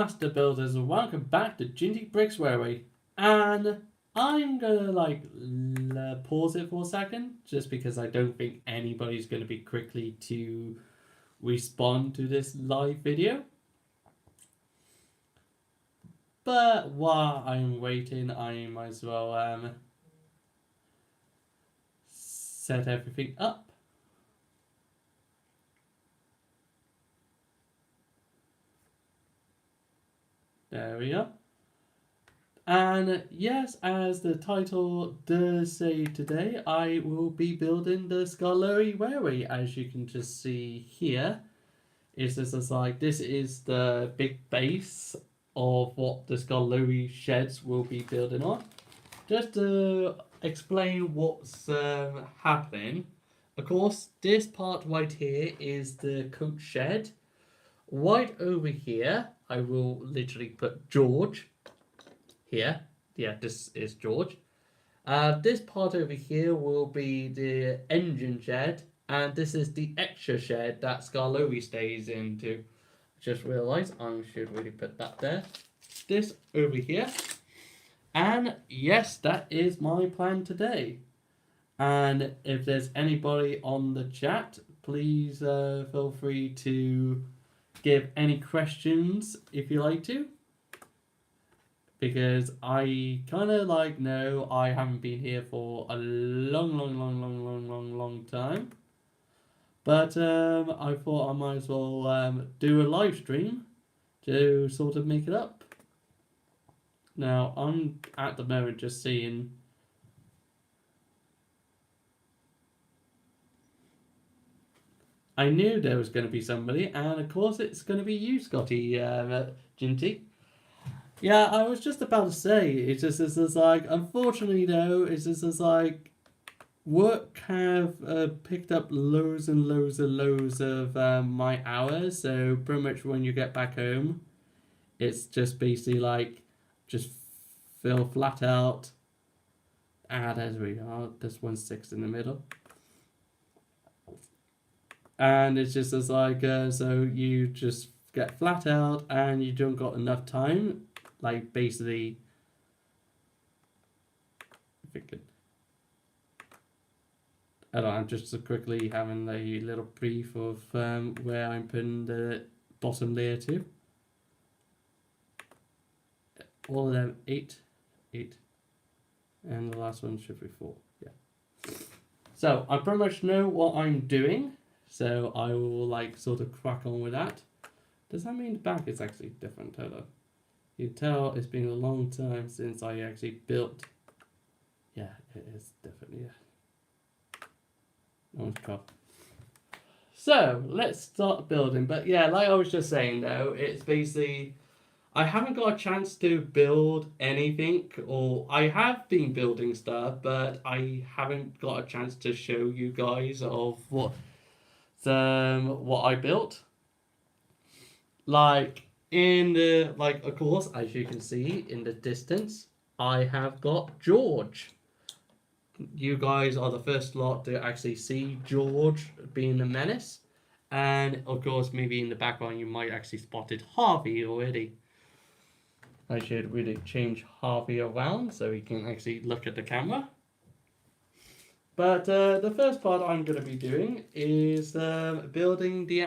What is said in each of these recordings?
Master Builders, and welcome back to Ginty Bricks Railway. And I'm gonna pause it for a second, just because I don't think anybody's gonna be quickly to respond to this live video. But while I'm waiting, I might as well set everything up. There we are. And yes, as the title does say today, I will be building the Skarloey Railway, as you can just see here. It's just like this is the big base of what the Skarloey sheds will be building on. Just to explain what's happening, of course, this part right here is the coach shed. Right over here, I will literally put George here. Yeah, this is George. This part over here will be the engine shed, and this is the extra shed that Skarloey stays into. Just realised I should really put that there. This over here. And yes, that is my plan today. And if there's anybody on the chat, please feel free to give any questions if you like to. Because I kind of know I haven't been here for a long time. But I thought I might as well do a live stream to sort of make it up. Now, I'm at the moment just seeing. I knew there was going to be somebody, and of course it's going to be you, Scotty, Ginty. Yeah, I was just about to say, it's just like, unfortunately though, it's just like, work have picked up loads and loads of my hours, so pretty much when you get back home, it's just basically like, just fill flat out. There we are, there's 1/6 in the middle. And it's just as like, so you just get flat out and you don't got enough time, like basically, thinking. I don't know, I'm just quickly having a little brief of where I'm putting the bottom layer to. All of them 8, and the last one should be 4. Yeah. So I pretty much know what I'm doing, so I will sort of crack on with that. Does that mean the back is actually different? Hold on. You can tell it's been a long time since I actually built. Yeah, it is definitely. Yeah. No one's caught. So let's start building. But yeah, like I was just saying though, it's basically I haven't got a chance to build anything, or I have been building stuff, but I haven't got a chance to show you guys of what I built. Like in the of course, as you can see in the distance, I have got George. You guys are the first lot to actually see George being a menace. And of course, maybe in the background, you might actually spotted Harvey already. I should really change Harvey around so he can actually look at the camera. But the first part I'm going to be doing is building the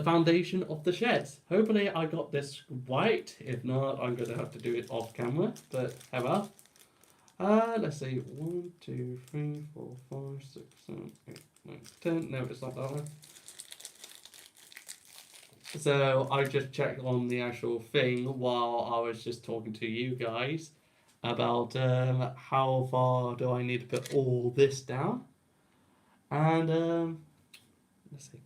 foundation of the sheds. Hopefully I got this right. If not, I'm going to have to do it off camera. But however, let's see. 1, 2, 3, 4, 5, 6, 7, 8, 9, 10. No, it's not that one. So I just checked on the actual thing while I was just talking to you guys about how far do I need to put all this down. And let's see.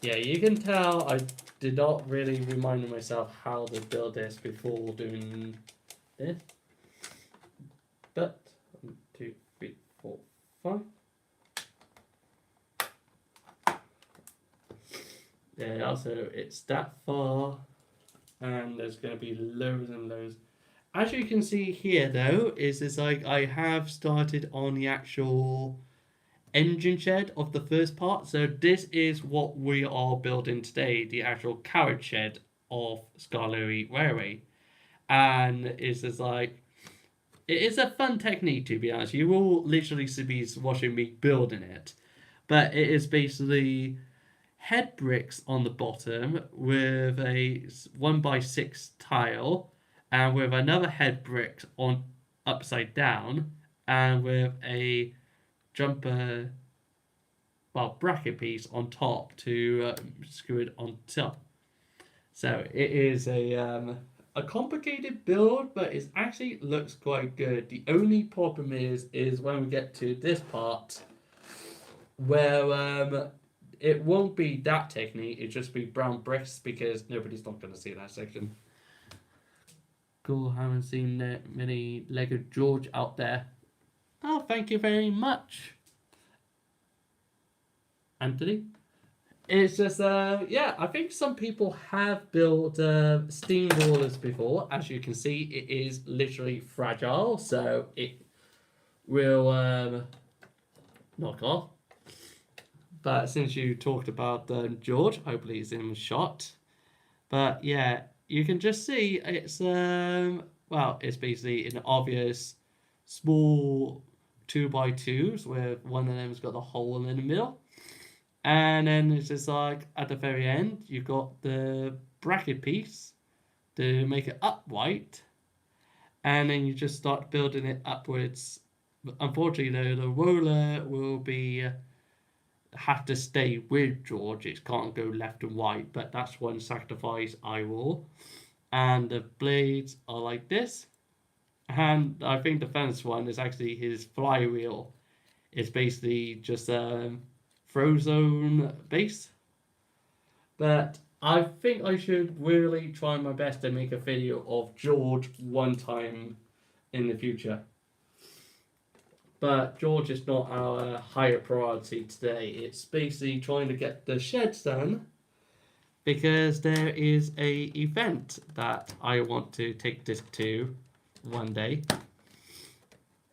Yeah, you can tell I did not really remind myself how to build this before doing this. But 1, 2, 3, 4, 5. Yeah, also it's that far, and there's going to be loads and loads. As you can see here, though, is it's like I have started on the actual engine shed of the first part. So this is what we are building today, the actual carriage shed of Skarloey Railway. And it's just like, it is a fun technique, to be honest. You will literally be watching me building it. But it is basically head bricks on the bottom with a 1x6 tile, and with another head brick on upside down, and with a jumper, well, bracket piece on top to screw it on top. So it is a complicated build, but it actually looks quite good. The only problem is when we get to this part where it won't be that technique, it'll just be brown bricks because nobody's not going to see that section. Cool, haven't seen many Lego George out there. Oh, thank you very much, Anthony. It's just, yeah, I think some people have built steam rollers before. As you can see, it is literally fragile, so it will knock off. But since you talked about George, hopefully he's in the shot. But yeah, you can just see it's, well, it's basically an obvious small 2x2s where one of them's got a hole in the middle. And then it's just like at the very end, you've got the bracket piece to make it upright. And then you just start building it upwards. Unfortunately, though, the roller will be have to stay with George. It can't go left and right, but that's one sacrifice I will. And the blades are like this. And I think the fence one is actually his flywheel. It's basically just Frozone base. But I think I should really try my best to make a video of George one time in the future. But George is not our higher priority today. It's basically trying to get the sheds done because there is a event that I want to take this to one day.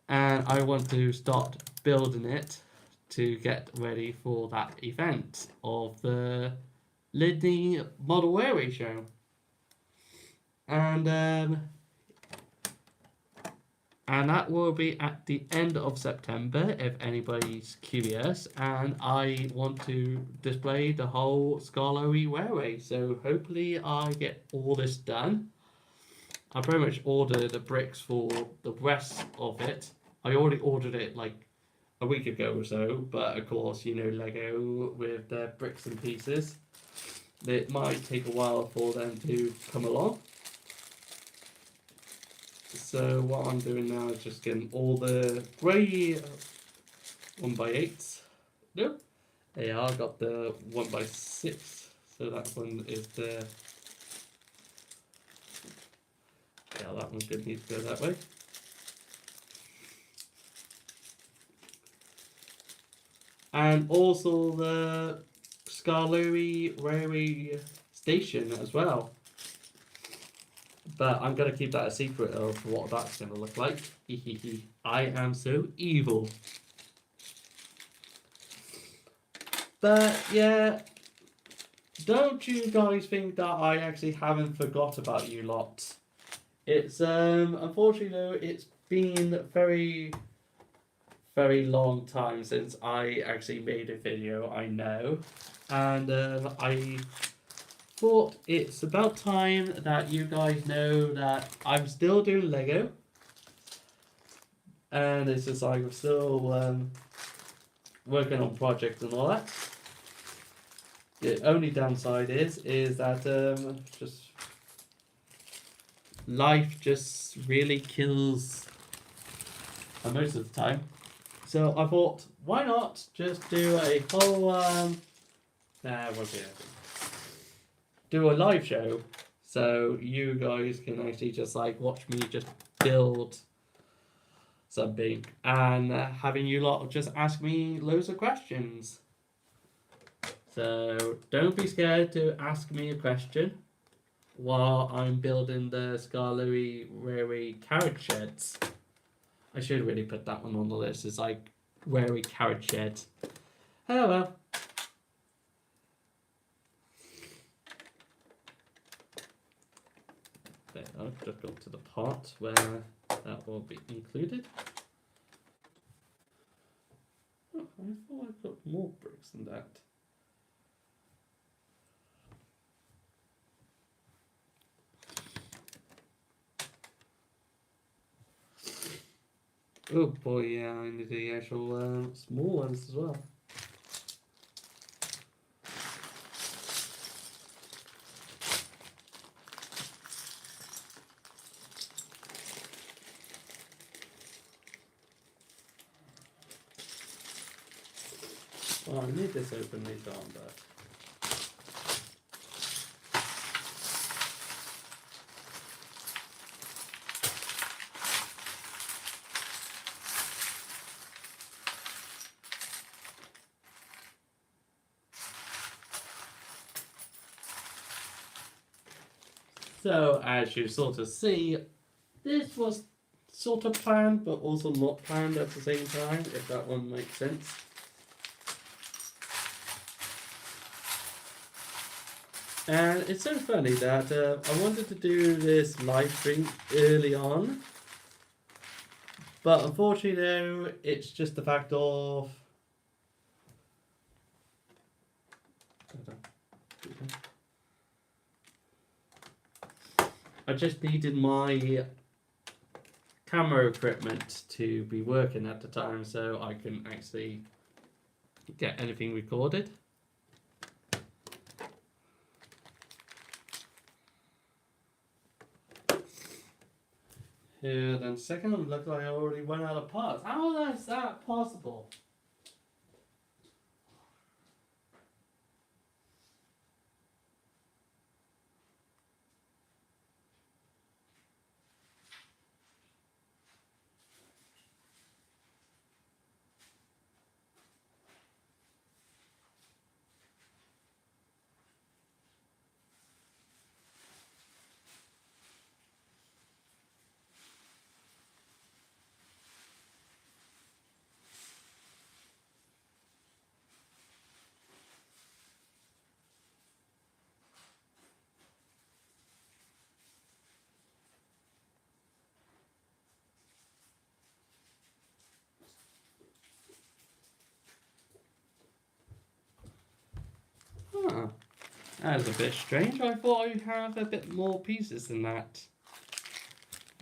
And I want to start building it to get ready for that event of the Lydney Model Railway Show. And that will be at the end of September if anybody's curious. And I want to display the whole Skarloey Railway. So hopefully I get all this done. I pretty much ordered the bricks for the rest of it. I already ordered it like a week ago or so, but of course, you know, Lego with their bricks and pieces, it might take a while for them to come along. So what I'm doing now is just getting all the grey 1x8s. No, yeah, I got the 1x6, so that one is the, yeah, that one's good, needs to go that way. And also the Skarloey Railway Station as well. But I'm going to keep that a secret of what that's going to look like. I am so evil. But yeah, don't you guys think that I actually haven't forgot about you lot? It's unfortunately though, it's been very long time since I actually made a video, I know. And I thought it's about time that you guys know that I'm still doing Lego. And it's just like I'm still working on projects and all that. The only downside is that just life just really kills most of the time. So I thought, why not just do a whole do a live show so you guys can actually just like watch me just build something and having you lot just ask me loads of questions. So don't be scared to ask me a question while I'm building the Skarloey Railway carriage sheds. I should really put that one on the list. It's like wary carriage shed. Oh well. There, I'll just go to the part where that will be included. Oh, I thought I got more bricks than that. Oh boy, yeah, I need the actual small ones as well. Oh, I need this open later on, but. So, as you sort of see, this was sort of planned, but also not planned at the same time, if that one makes sense. And it's so funny that I wanted to do this live stream early on, but unfortunately though, it's just the fact of... I just needed my camera equipment to be working at the time so I can actually get anything recorded. Here, then second, it looks like I already went out of parts. How is that possible? Huh. That is a bit strange. I thought I'd have a bit more pieces than that.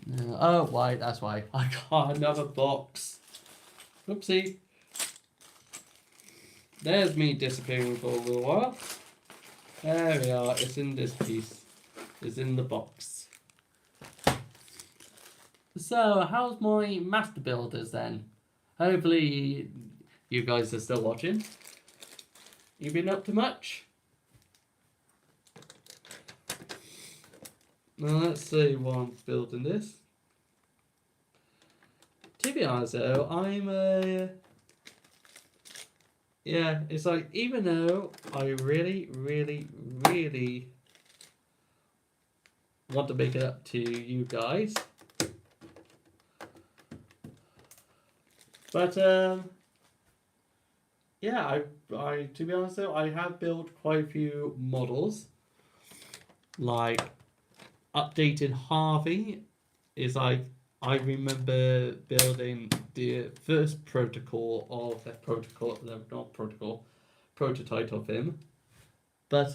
No. Oh, why? That's why. I got another box. Oopsie. There's me disappearing for a little while. There we are. It's in this piece. It's in the box. So, how's my master builders then? Hopefully, you guys are still watching. You been up to much? Now let's see why I'm building this. To be honest though, yeah, it's like, even though I really want to make it up to you guys, but yeah, I to be honest though, I have built quite a few models. Like updated Harvey is like, I remember building the first protocol of that protocol, not protocol, prototype of him, but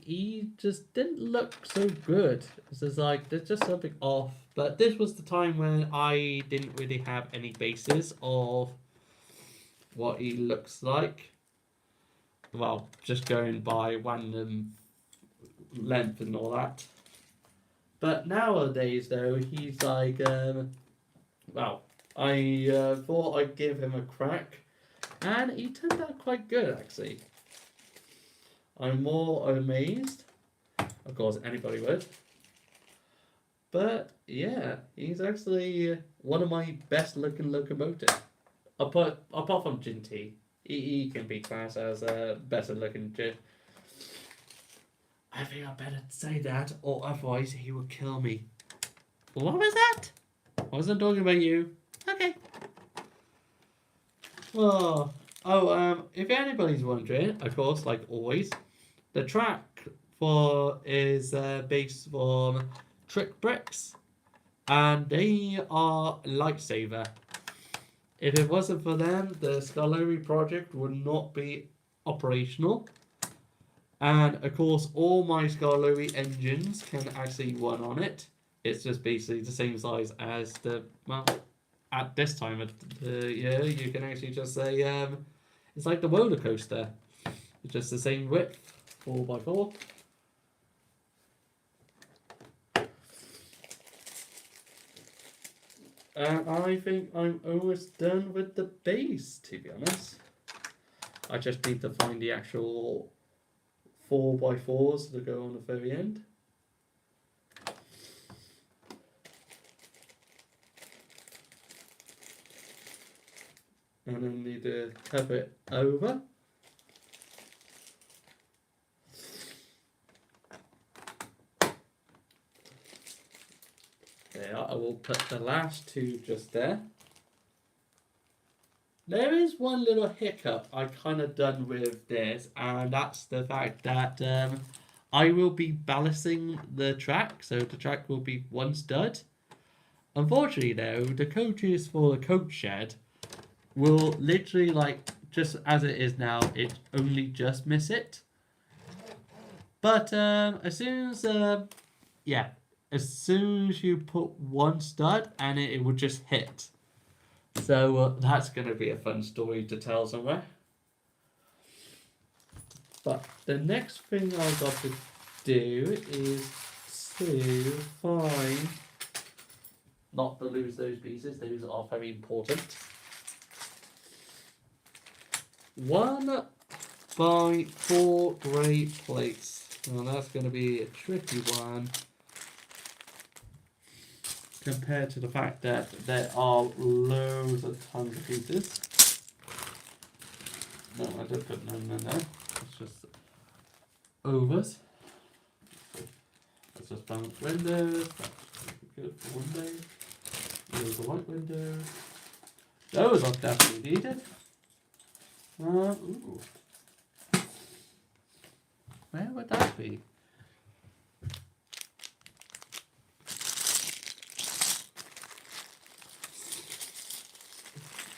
he just didn't look so good. It's just like there's just something off. But this was the time when I didn't really have any basis of what he looks like. Well, just going by random length and all that. But nowadays, though, he's like, well, I thought I'd give him a crack, and he turned out quite good, actually. I'm more amazed. Of course, anybody would. But, yeah, he's actually one of my best-looking locomotives. Apart from Jinty, he can be classed as a better-looking Jin. I think I better say that, or otherwise he will kill me. What was that? I wasn't talking about you. Okay. If anybody's wondering, of course, like always, the track for is based on Trick Bricks, and they are Lightsaber. If it wasn't for them, the Skarloey project would not be operational. And of course, all my Skarloey engines can actually run on it. It's just basically the same size as the, well, at this time of the year, you can actually just say it's like the roller coaster. It's just the same width, 4x4. And I think I'm almost done with the base, to be honest. I just need to find the actual 4x4s to go on the very end. And then need to cover it over. There, I will put the last two just there. There is one little hiccup I kind of done with this, and that's the fact that I will be ballasting the track, so the track will be one stud. Unfortunately, though, the coaches for the coach shed will literally, like, just as it is now, it only just miss it. But as soon as you put one stud, and it will just hit. So that's going to be a fun story to tell somewhere. But the next thing I've got to do is to find, not to lose those pieces, those are very important. 1x4 grey plates. Well, that's going to be a tricky one, compared to the fact that there are loads of tons of pieces. No, I don't put none in there. It's just overs. Let's just balance windows. That's good for windows. Here's the white windows. Those are definitely needed. Ooh. Where would that be?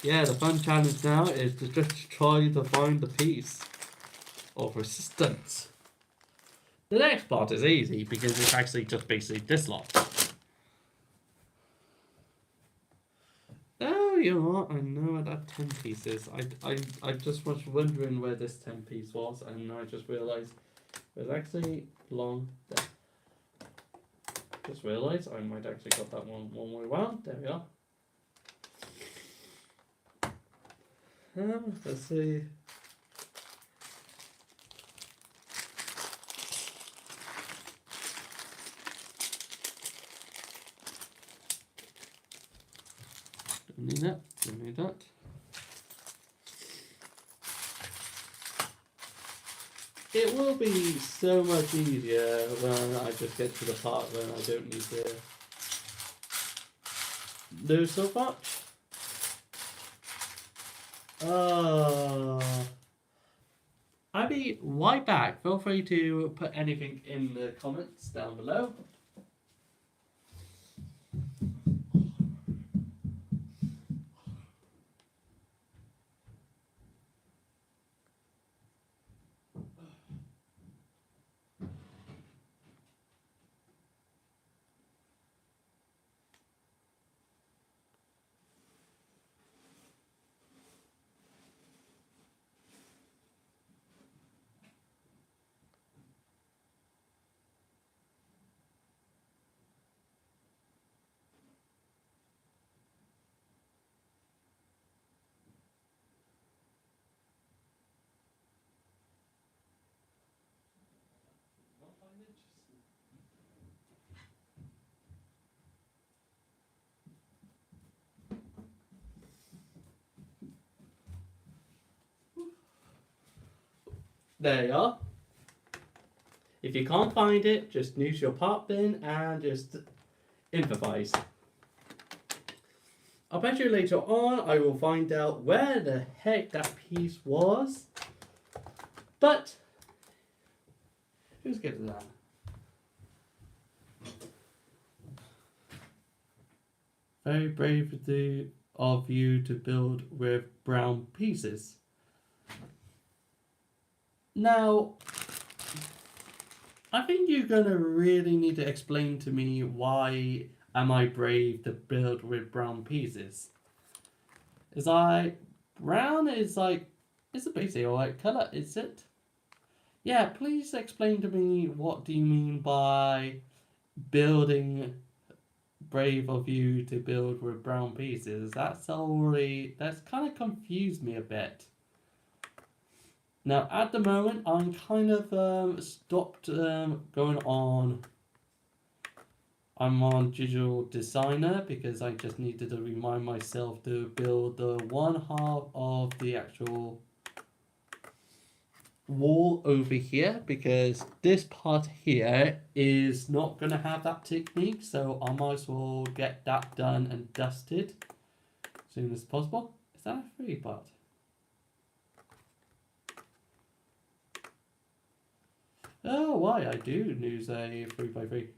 Yeah, the fun challenge now is to just try to find the piece of resistance. The next part is easy because it's actually just basically this lot. Oh, you know what? I know where that 10 piece is. I just was wondering where this 10 piece was, and I just realised it was actually long there. Just realised I might actually got that one way round. There we are. Let's see. Don't need that. Don't need that. It will be so much easier when I just get to the part when I don't need to do so much. I'll be right back. Feel free to put anything in the comments down below. There you are. If you can't find it, just use your part bin and just improvise. I bet you later on I will find out where the heck that piece was. But who's getting that? Very brave of you to build with brown pieces. Now, I think you're gonna really need to explain to me why am I brave to build with brown pieces? Brown is it's a basically alright colour, is it? Yeah, please explain to me what do you mean by building brave of you to build with brown pieces. That's kind of confused me a bit. Now at the moment I'm kind of stopped going on. I'm on Digital Designer because I just needed to remind myself to build the one half of the actual wall over here, because this part here is not going to have that technique, so I might as well get that done and dusted as soon as possible. Is that a 3 part? Oh, why? I do use a 3x3.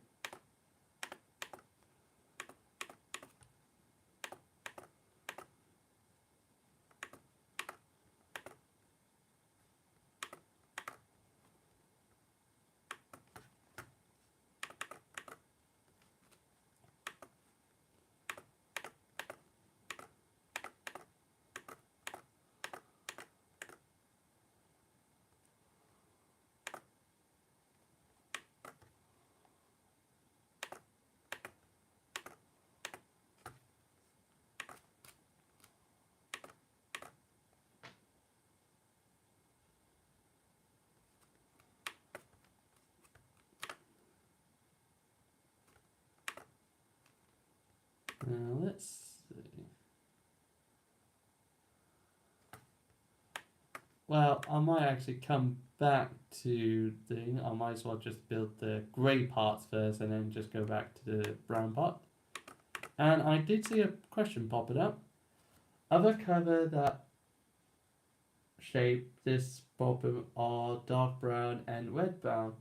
Now let's see. Well, I might actually come back to thing. I might as well just build the grey parts first and then just go back to the brown part. And I did see a question popping up. Other cover that shape this problem are dark brown and red brown.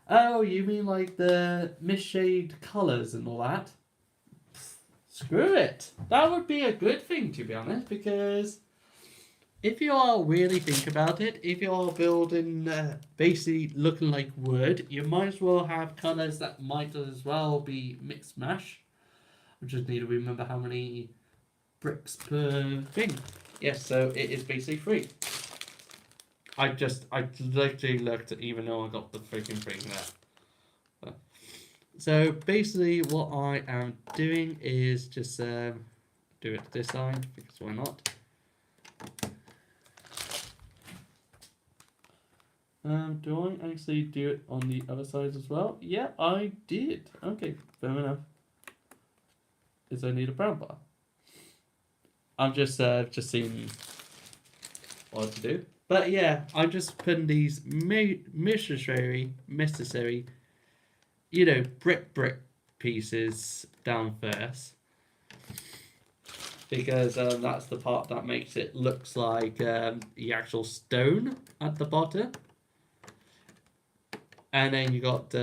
Oh, you mean like the misshade colours and all that? Screw it. That would be a good thing, to be honest, because if you all really think about it, if you're building basically looking like wood, you might as well have colours that might as well be mixed mash. I just need to remember how many bricks per thing. Yes, so it is basically 3. I literally looked, even though I got the freaking thing there. So basically what I am doing is just do it this side, because why not? Do I actually do it on the other side as well? Yeah, I did. Okay, fair enough. Is I need a brown bar? I'm just seeing what to do. But yeah, I'm just putting these necessary, brick pieces down first, because that's the part that makes it looks like the actual stone at the bottom, and then you got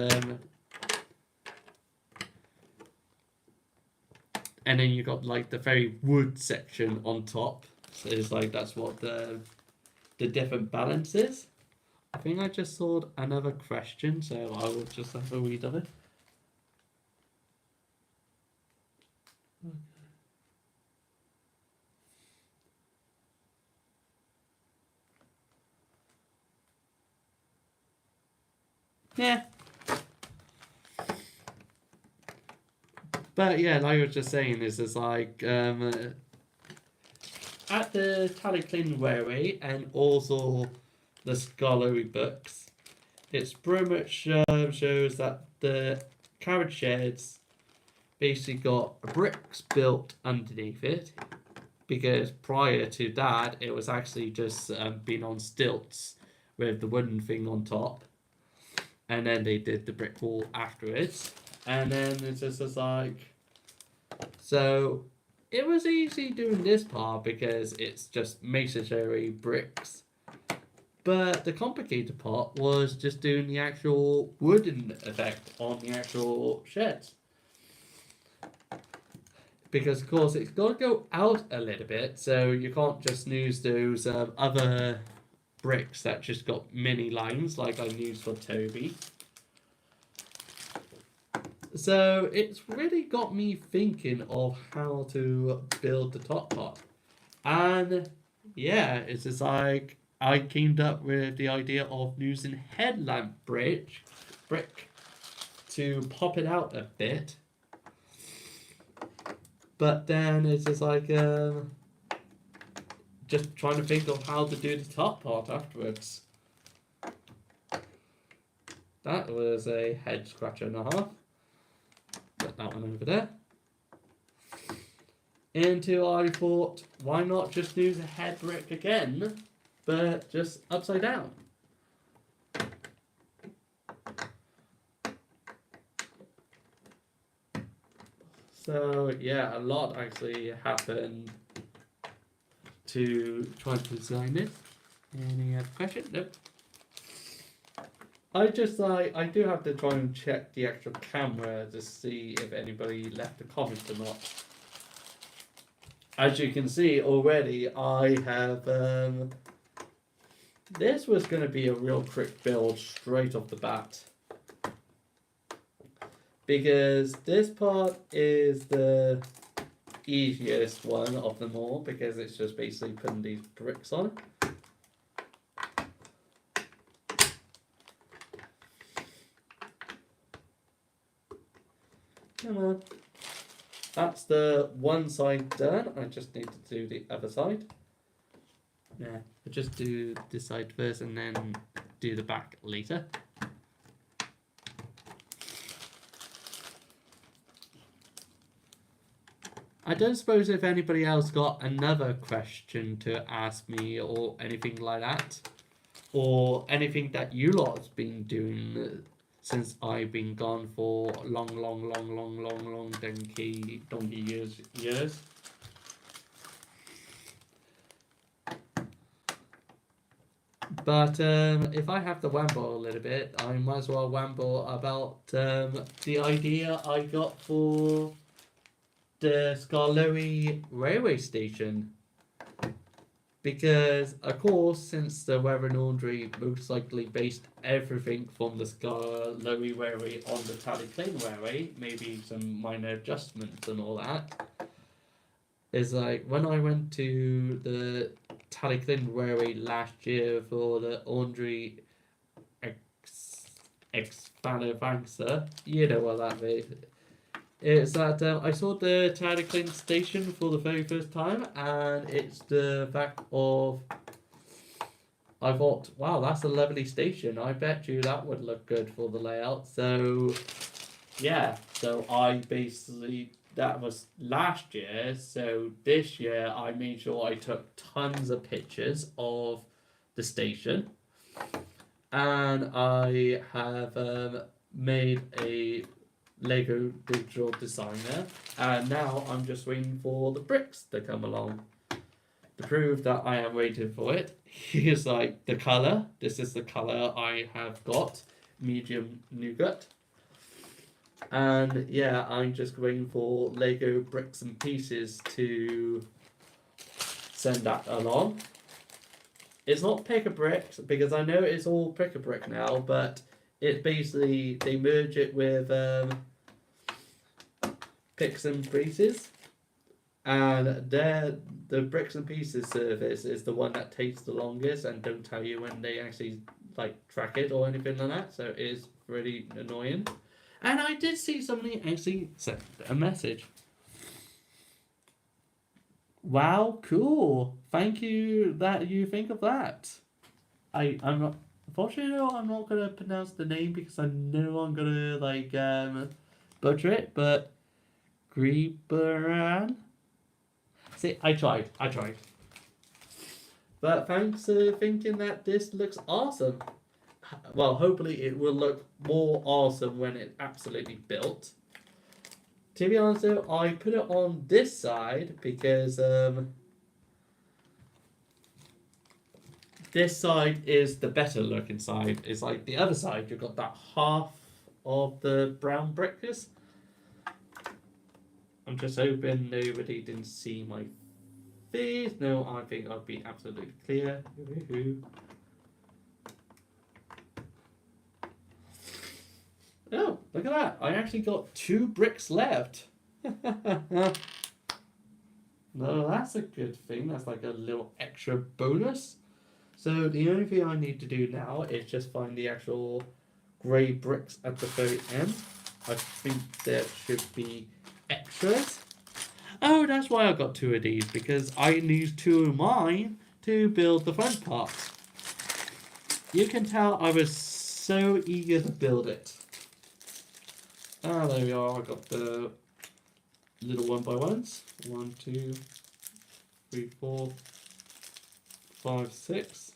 like the very wood section on top. So it's like that's what the different balance is. I think I just saw another question, so I will just have a read of it. Yeah. But yeah, like I was just saying, is like at the Tallyclin Wary and also the Skarloey books, it's pretty much shows that the carriage sheds basically got bricks built underneath it, because prior to that it was actually just been on stilts with the wooden thing on top, and then they did the brick wall afterwards, and then it's just like So it was easy doing this part because it's just masonry bricks. But the complicated part was just doing the actual wooden effect on the actual sheds. Because, of course, it's got to go out a little bit, so you can't just use those other bricks that just got mini lines like I used for Toby. So it's really got me thinking of how to build the top part. And yeah, it's just like I came up with the idea of using headlamp brick to pop it out a bit. But then it's just like just trying to think of how to do the top part afterwards. That was a head scratcher and a half. Put that one over there. Until I thought, why not just use a head brick again, but just upside down? So yeah, a lot actually happened to try to design it. Any other question? Nope. I do have to try and check the actual camera to see if anybody left a comment or not. As you can see already, I have this was going to be a real quick build straight off the bat. Because this part is the easiest one of them all, because it's just basically putting these bricks on. Come on. That's the one side done. I just need to do the other side. Yeah, I'll just do this side first and then do the back later. I don't suppose if anybody else got another question to ask me or anything like that, or anything that you lot's been doing since I've been gone for long donkey years. But if I have to wamble a little bit, I might as well wamble about the idea I got for the Skarloey railway station. Because, of course, since the Weather and Laundry most likely based everything from the Skarloey Railway on the Tallyclane Railway, maybe some minor adjustments and all that, is like when I went to the Tallyclane Railway last year for the Laundry Extravaganza, you know what that means. It's that I saw the Tallyclane station for the very first time, and it's the fact of I thought, wow, that's a lovely station. I bet you that would look good for the layout. So yeah, so I basically, that was last year. So this year I made sure I took tons of pictures of the station, and I have made a Lego digital designer, and now I'm just waiting for the bricks to come along to prove that I am waiting for it. Here's like the color. This is the color I have got, medium nougat. And yeah, I'm just waiting for Lego bricks and pieces to send that along. It's not pick a brick because I know it's all pick a brick now, but it's basically they merge it with picks and pieces, and the bricks and pieces service is the one that takes the longest and don't tell you when they actually like track it or anything like that, so it is really annoying. And I did see somebody actually send a message. Wow, cool, thank you that you think of that. I'm not, unfortunately, I'm not gonna pronounce the name because I know I'm gonna like butcher it, but Greeberan. See, I tried. But thanks for thinking that this looks awesome. Well, hopefully it will look more awesome when it's absolutely built. To be honest though, I put it on this side because this side is the better looking side. It's like the other side, you've got that half of the brown bricks. I'm just hoping nobody didn't see my face. No, I think I've been absolutely clear. Oh, look at that. I actually got 2 bricks left. No, that's a good thing. That's like a little extra bonus. So the only thing I need to do now is just find the actual grey bricks at the very end. I think there should be extras. Oh, that's why I got 2 of these, because I used 2 of mine to build the front part. You can tell I was so eager to build it. Ah, there we are. I got the little 1x1s. 1, 2, 3, 4, 5, 6.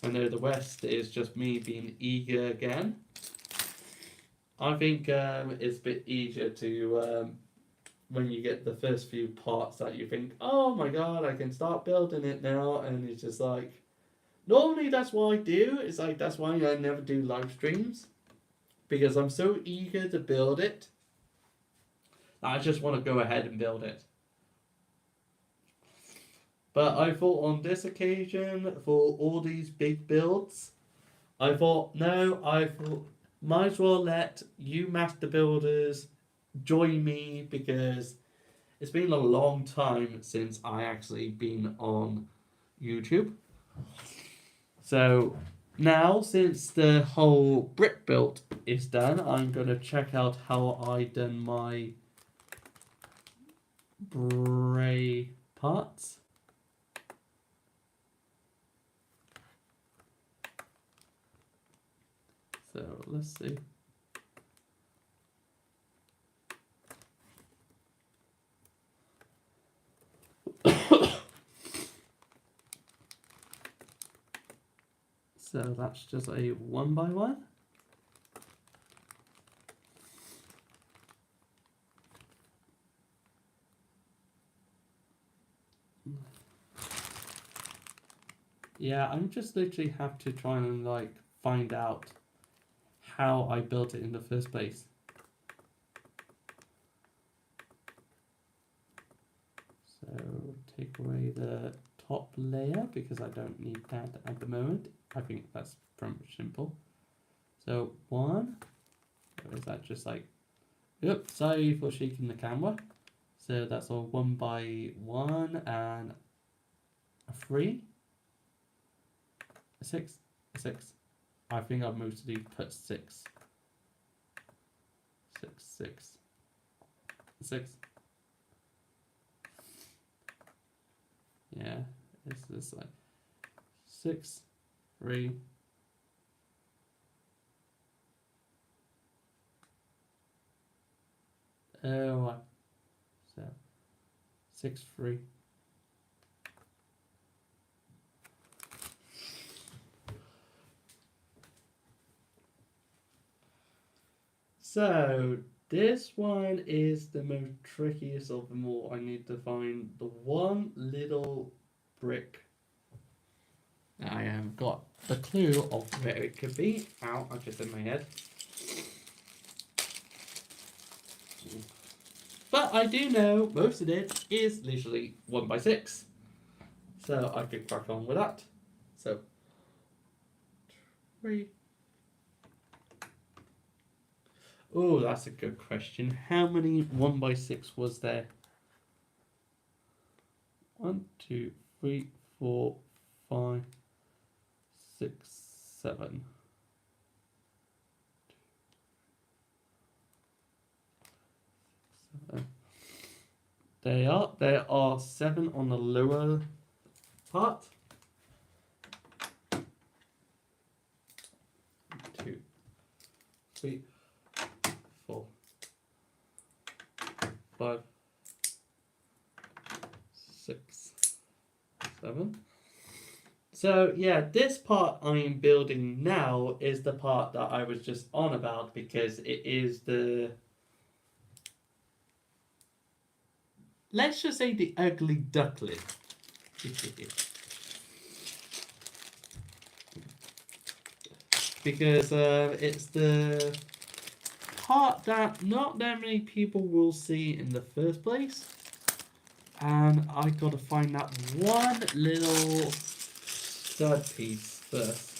I know the rest is just me being eager again. I think it's a bit easier to when you get the first few parts that you think, oh my god, I can start building it now, and it's just like, normally that's what I do. It's like that's why I never do live streams, because I'm so eager to build it. I just want to go ahead and build it. But I thought on this occasion, for all these big builds, I thought, no, might as well let you master builders join me, because it's been a long time since I actually been on YouTube. So now, since the whole brick build is done, I'm going to check out how I done my grey parts. So let's see. So that's just a 1x1. Yeah, I'm just literally have to try and like find out how I built it in the first place. So take away the top layer because I don't need that at the moment. I think that's pretty much simple. So 1, or is that just like, oops, sorry for shaking the camera. So that's all 1x1 and a 3, a 6, a 6. I think I've mostly put 6. 6, 6, 6. Yeah, it's this like 6, 3. Oh, so 6, 3. So this one is the most trickiest of them all. I need to find the one little brick. I have got the clue of where it could be. Ow, I just in my head. But I do know most of it is literally 1x6. So I could crack on with that. So 3. Oh, that's a good question. How many 1x6 was there? 1, 2, 3, 4, 5, 6, 7. There are 7 on the lower part. 2, 3, 4, 5, 6, 7. So yeah, this part I'm building now is the part that I was just on about, because it is the let's just say the ugly duckling. Because it's the part that not that many people will see in the first place. And I gotta find that one little stud piece first.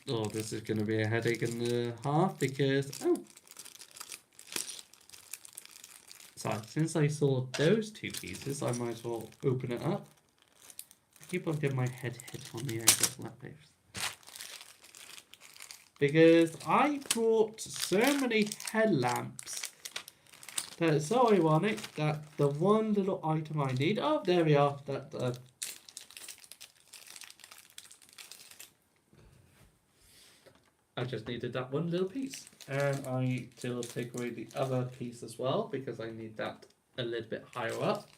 Oh, this is gonna be a headache and a half because sorry, since I saw those two pieces, I might as well open it up. I keep on getting my head hit on the edge of that page. Because I brought so many headlamps that it's so ironic that the one little item I need. Oh, there we are. That I just needed that one little piece, and I still take away the other piece as well because I need that a little bit higher up.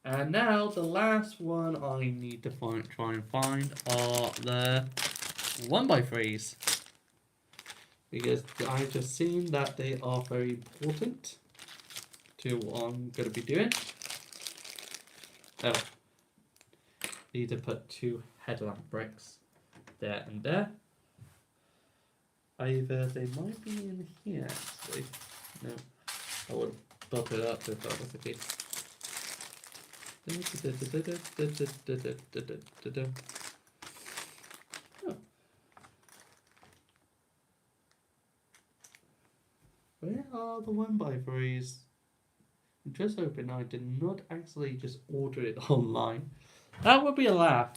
And now the last one I need to try and find are the 1x3s. Because I've just seen that they are very important to what I'm going to be doing. Oh, need to put 2 headlamp bricks there and there. Either they might be in here actually. No, I would bump it up if that was the case. Oh. Where are the 1x3s? I'm just hoping I did not actually just order it online. That would be a laugh.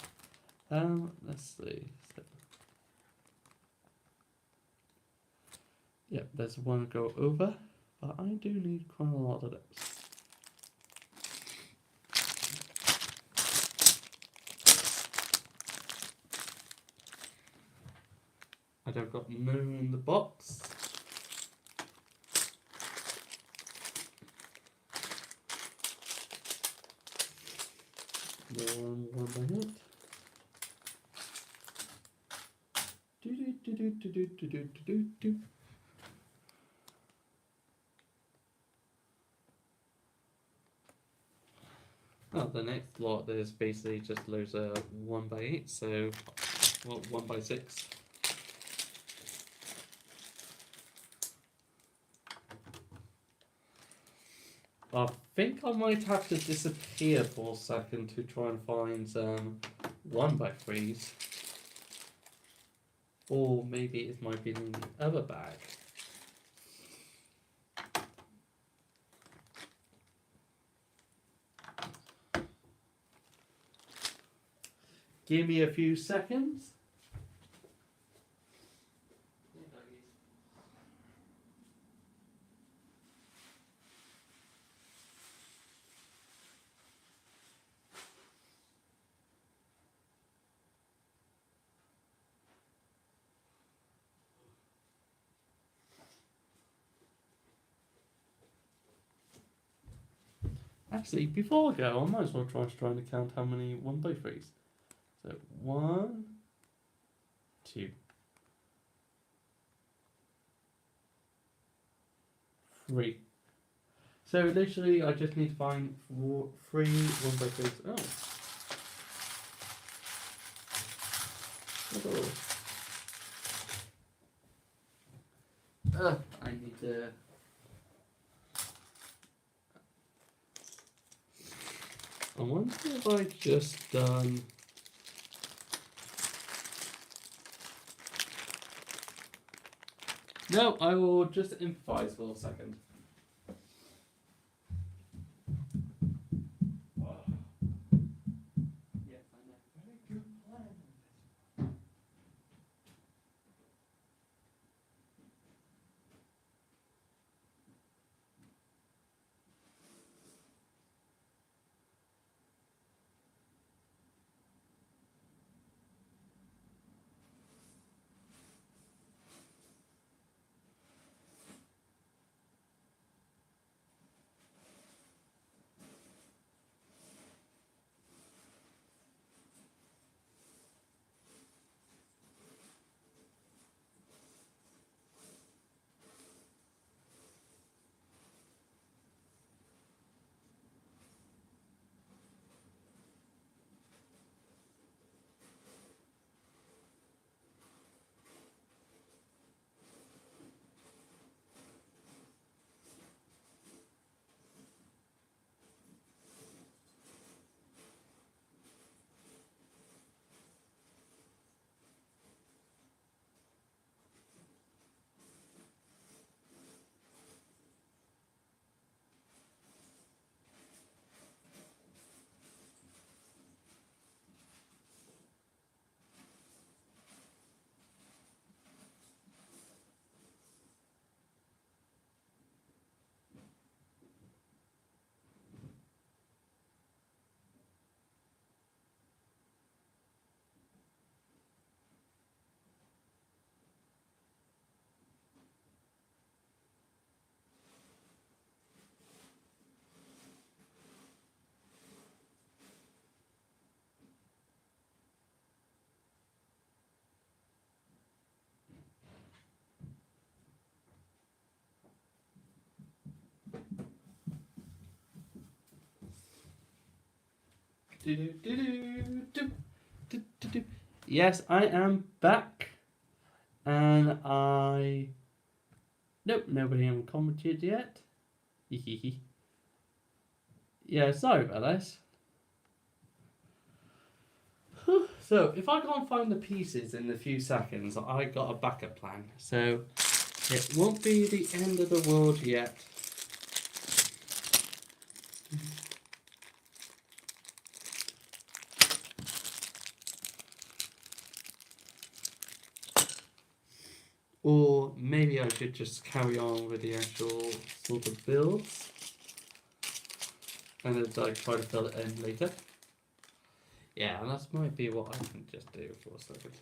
Let's see. Yep, there's one go over, but I do need quite a lot of those. I've got no in the box. One by hit. Do. Oh, the next lot is basically just loads of 1x8, so well, 1x6. I think I might have to disappear for a second to try and find some 1x3s. Or maybe it might be in the other bag. Give me a few seconds. Actually, before I go, I might as well try to count how many 1x3s. So 1, 2, 3. So literally, I just need to find 3 1x3s. Oh. I need to. I wonder if I just done. No, I will just improvise for a second. Yes, I know. Very good plan. Yes, I am back, and nope, nobody haven't commented yet. Yeah, sorry about this. So, if I can't find the pieces in a few seconds, I got a backup plan. So, it won't be the end of the world yet. Or maybe I should just carry on with the actual sort of builds. And then like try to fill it in later. Yeah, and that might be what I can just do for a second.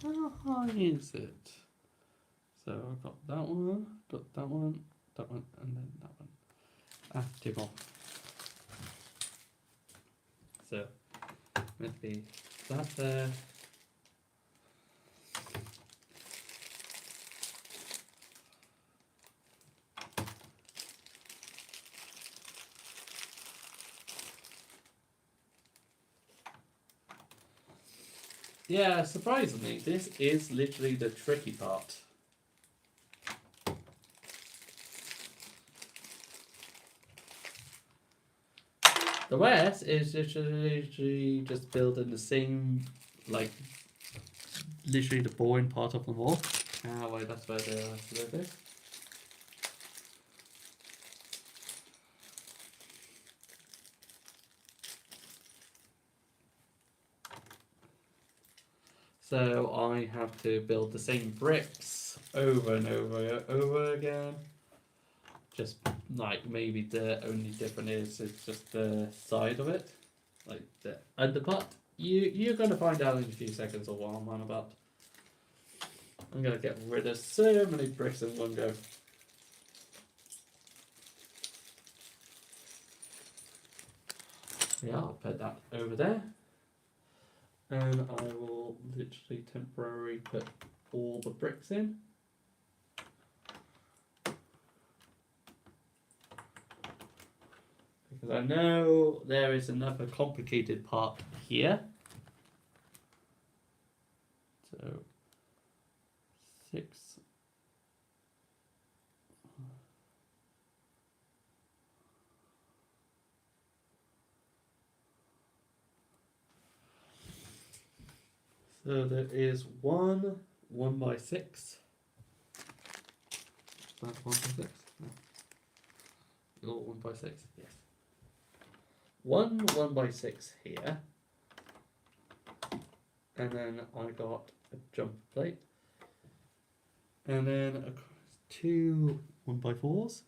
How high is it? So I've got that one, and then that one. Ah, two more. So, maybe that there. Yeah, surprisingly, this is literally the tricky part. The rest is literally just building the same, like, literally the boring part of the wall. Ah, wait, that's where the live is. So I have to build the same bricks over and over again. Just like maybe the only difference is it's just the side of it, like the underpart. You're gonna find out in a few seconds of what I'm on about. I'm gonna get rid of so many bricks in one go. Yeah, I'll put that over there. And I will literally temporarily put all the bricks in. Because I know there is another complicated part here. So, 6. So there is one 1x6. That 1x6? No. Your 1x6? Yes. One 1x6 here. And then I got a jump plate. And then two 1x4s.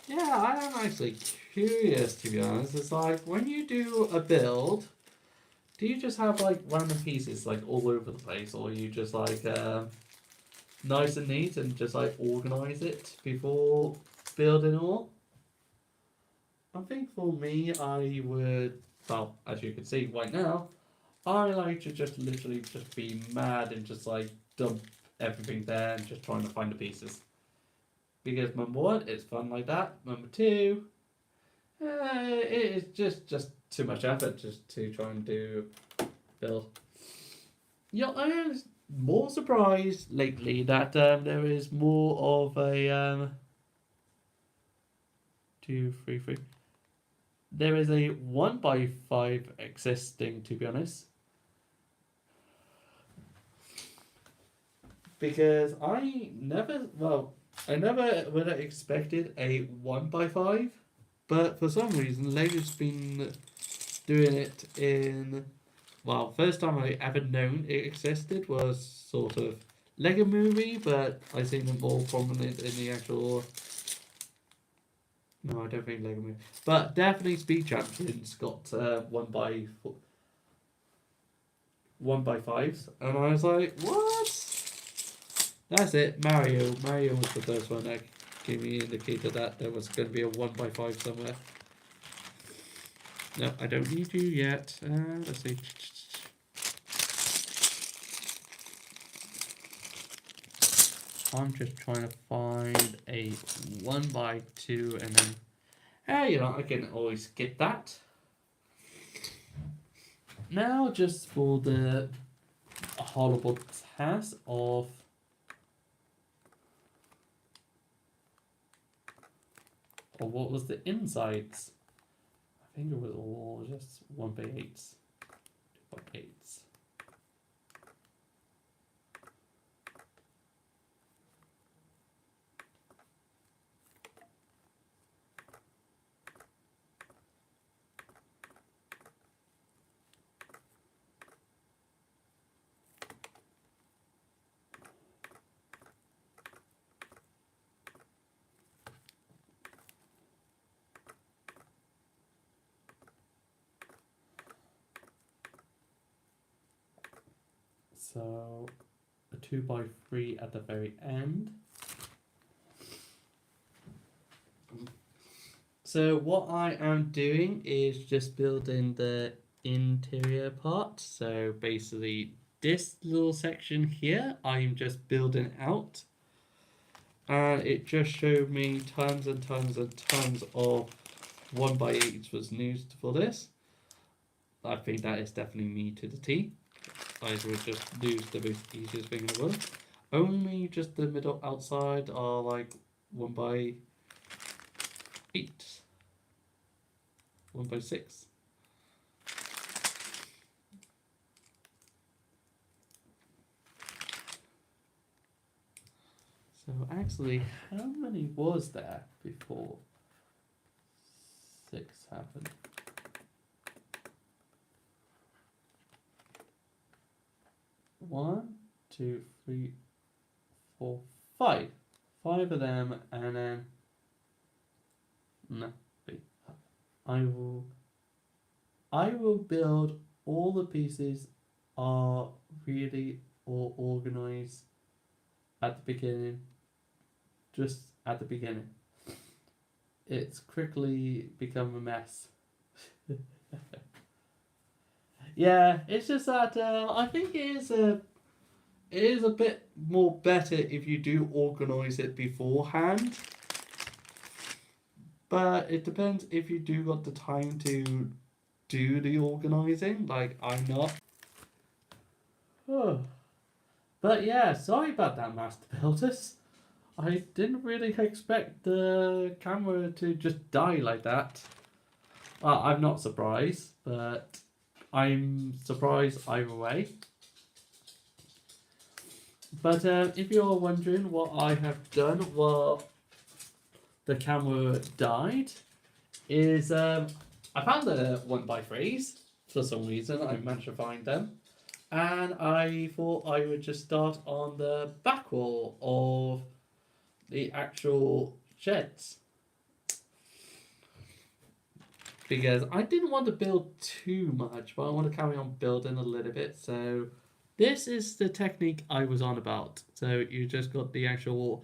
Yeah, I am actually curious, to be honest. It's like, when you do a build, do you just have like random pieces like all over the place, or you just like nice and neat and just like organize it before building all? I think for me, I would, well, as you can see right now, I like to just literally just be mad and just like dump everything there and just trying to find the pieces. Because number one, it's fun like that. Number two, it is just too much effort just to try and build. Yeah, I am more surprised lately that there is more of a 2, 3, 3. There is a 1x5 existing, to be honest. Because I never would have expected a 1x5, but for some reason they've been doing it in, well, first time I ever known it existed was sort of Lego Movie, but I seen them more prominent in the actual. No, I don't think Lego Movie, but definitely Speed Champions got 1x5s, and I was like, what? That's it, Mario. Mario was the first one that gave me an indicator that there was going to be a 1x5 somewhere. No, I don't need you yet. Let's see. I'm just trying to find a 1x2 and then. Hey, you know, I can always skip that. Now, just for the horrible task of what was the insides? I think it was all just 1x8s, 2x8s. So a 2x3 at the very end. So what I am doing is just building the interior part. So basically this little section here, I'm just building out. And it just showed me tons and tons and tons of 1x8s was used for this. I think that is definitely me to the T. I would just use the most easiest thing in the world. Only just the middle outside are like 1x8, 1x6. So actually, how many was there before 6 happened? One, two, three, four, five. 5 of them, and then no. Wait. I will build all the pieces are really all organized at the beginning. Just at the beginning. It's quickly become a mess. Yeah, it's just that I think it is a bit more better if you do organise it beforehand. But it depends if you do got the time to do the organising, like I'm not. Oh. But yeah, sorry about that, Master Builders. I didn't really expect the camera to just die like that. Well, I'm not surprised, but I'm surprised either way. But if you're wondering what I have done while the camera died, is I found the 1x3s for some reason. I managed to find them. And I thought I would just start on the back wall of the actual sheds. Because I didn't want to build too much, but I want to carry on building a little bit. So this is the technique I was on about. So you just got the actual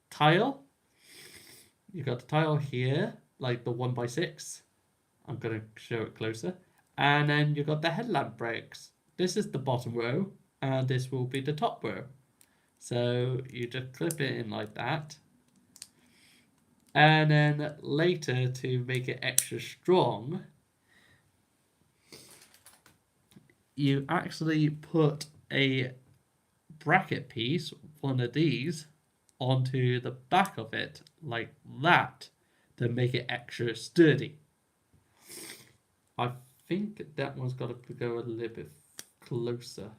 tile. You got the tile here, like the 1x6. I'm going to show it closer. And then you got the headlamp bricks. This is the bottom row, and this will be the top row. So you just clip it in like that. And then later, to make it extra strong, you actually put a bracket piece, one of these, onto the back of it, like that, to make it extra sturdy. I think that one's got to go a little bit closer,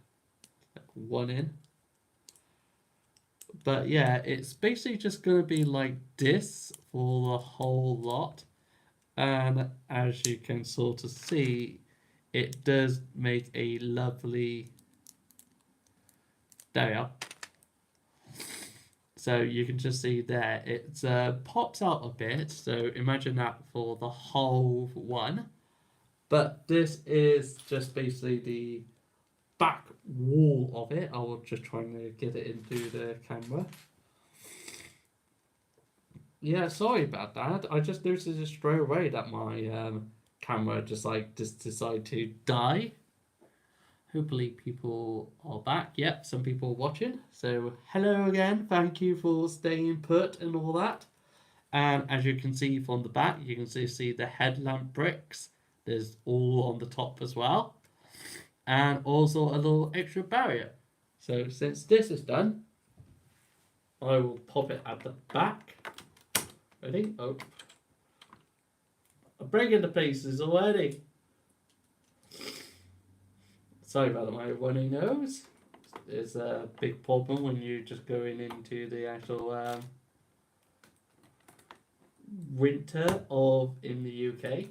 like one in. But yeah, it's basically just going to be like this for the whole lot. And as you can sort of see, it does make a lovely... There we are. So you can just see there, it pops out a bit. So imagine that for the whole one. But this is just basically the back wall of it. I was just trying to get it into the camera. Yeah, sorry about that. I just noticed straight away that my camera just decided to die. Hopefully people are back. Yep, some people are watching. So hello again. Thank you for staying put and all that. And as you can see from the back, you can see the headlamp bricks. There's all on the top as well. And also a little extra barrier. So since this is done, I will pop it at the back. Ready? Oh. I'm breaking the pieces already. Sorry about my runny nose. It's a big problem when you're just going into the actual winter of in the UK.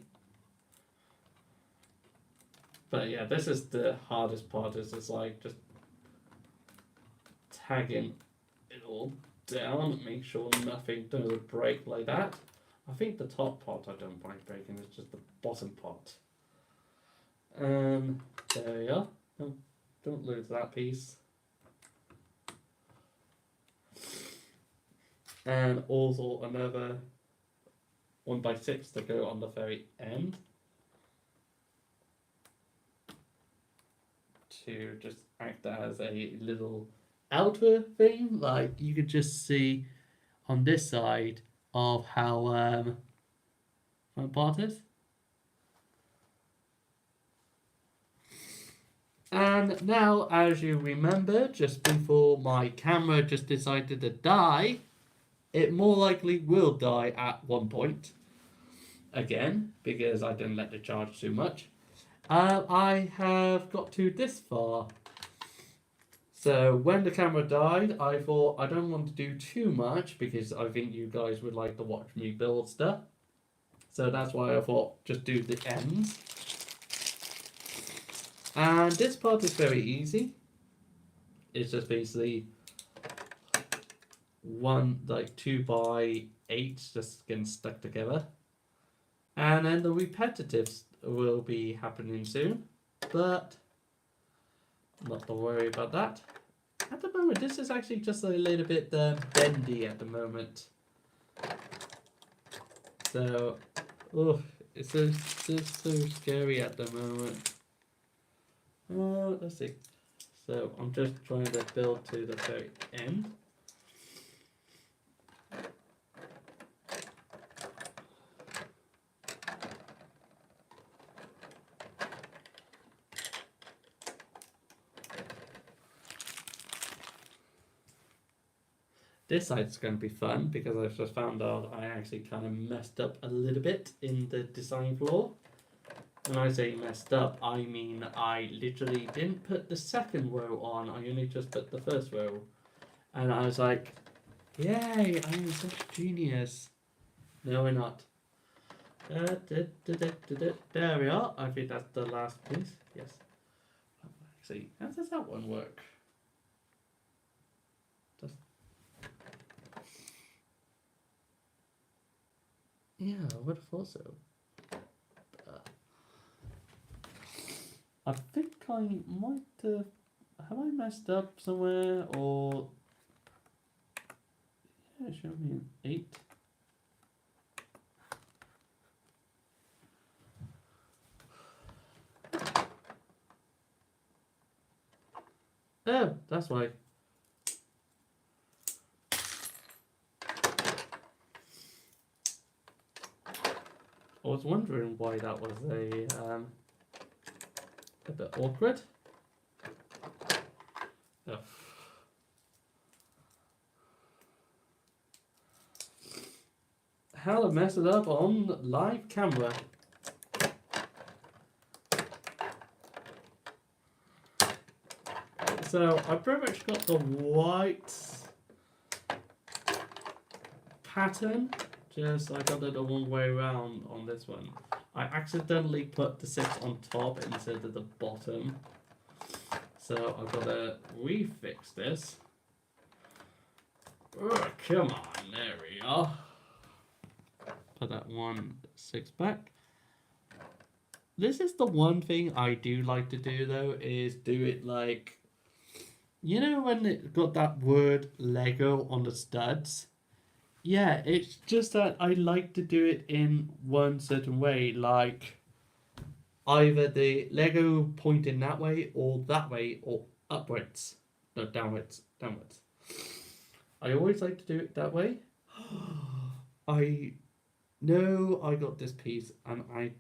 But yeah, this is the hardest part. Is it's like just tagging it all down, make sure nothing doesn't break like that. I think the top part I don't mind breaking, it's just the bottom part. There we are. Don't lose that piece. And also another 1x6 to go on the very end. To just act as a little outer thing, like you could just see on this side of how front part is. And now, as you remember, just before my camera just decided to die, it more likely will die at one point. Again, because I didn't let it charge too much. I have got to this far. So when the camera died, I thought I don't want to do too much because I think you guys would like to watch me build stuff. So that's why I thought just do the ends. And this part is very easy. It's just basically 2x8 just getting stuck together. And then the repetitives will be happening soon. But not to worry about that. At the moment, this is actually just a little bit bendy at the moment. So, it's so scary at the moment. Let's see. So I'm just trying to build to the very end. This side's going to be fun because I've just found out I actually kind of messed up a little bit in the design floor. When I say messed up, I mean I literally didn't put the second row on, I only just put the first row. And I was like, yay, I am such a genius. No, we're not. There we are. I think that's the last piece. Yes. See, how does that one work? Yeah, I would have thought so. I think I might have I messed up somewhere, or yeah, it showed me an 8. Oh, that's why. I was wondering why that was a bit awkward. Oh. How to mess it up on live camera. So I pretty much got the white pattern. Just I got it the wrong way around on this one. I accidentally put the 6 on top instead of the bottom. So I've got to refix this. Oh, come on, there we are. Put that 1-6 back. This is the one thing I do like to do though, is do it like, you know when it got that word Lego on the studs? Yeah, it's just that I like to do it in one certain way, like either the Lego pointing that way or that way or upwards. No, downwards. Downwards. I always like to do it that way. I know I got this piece and I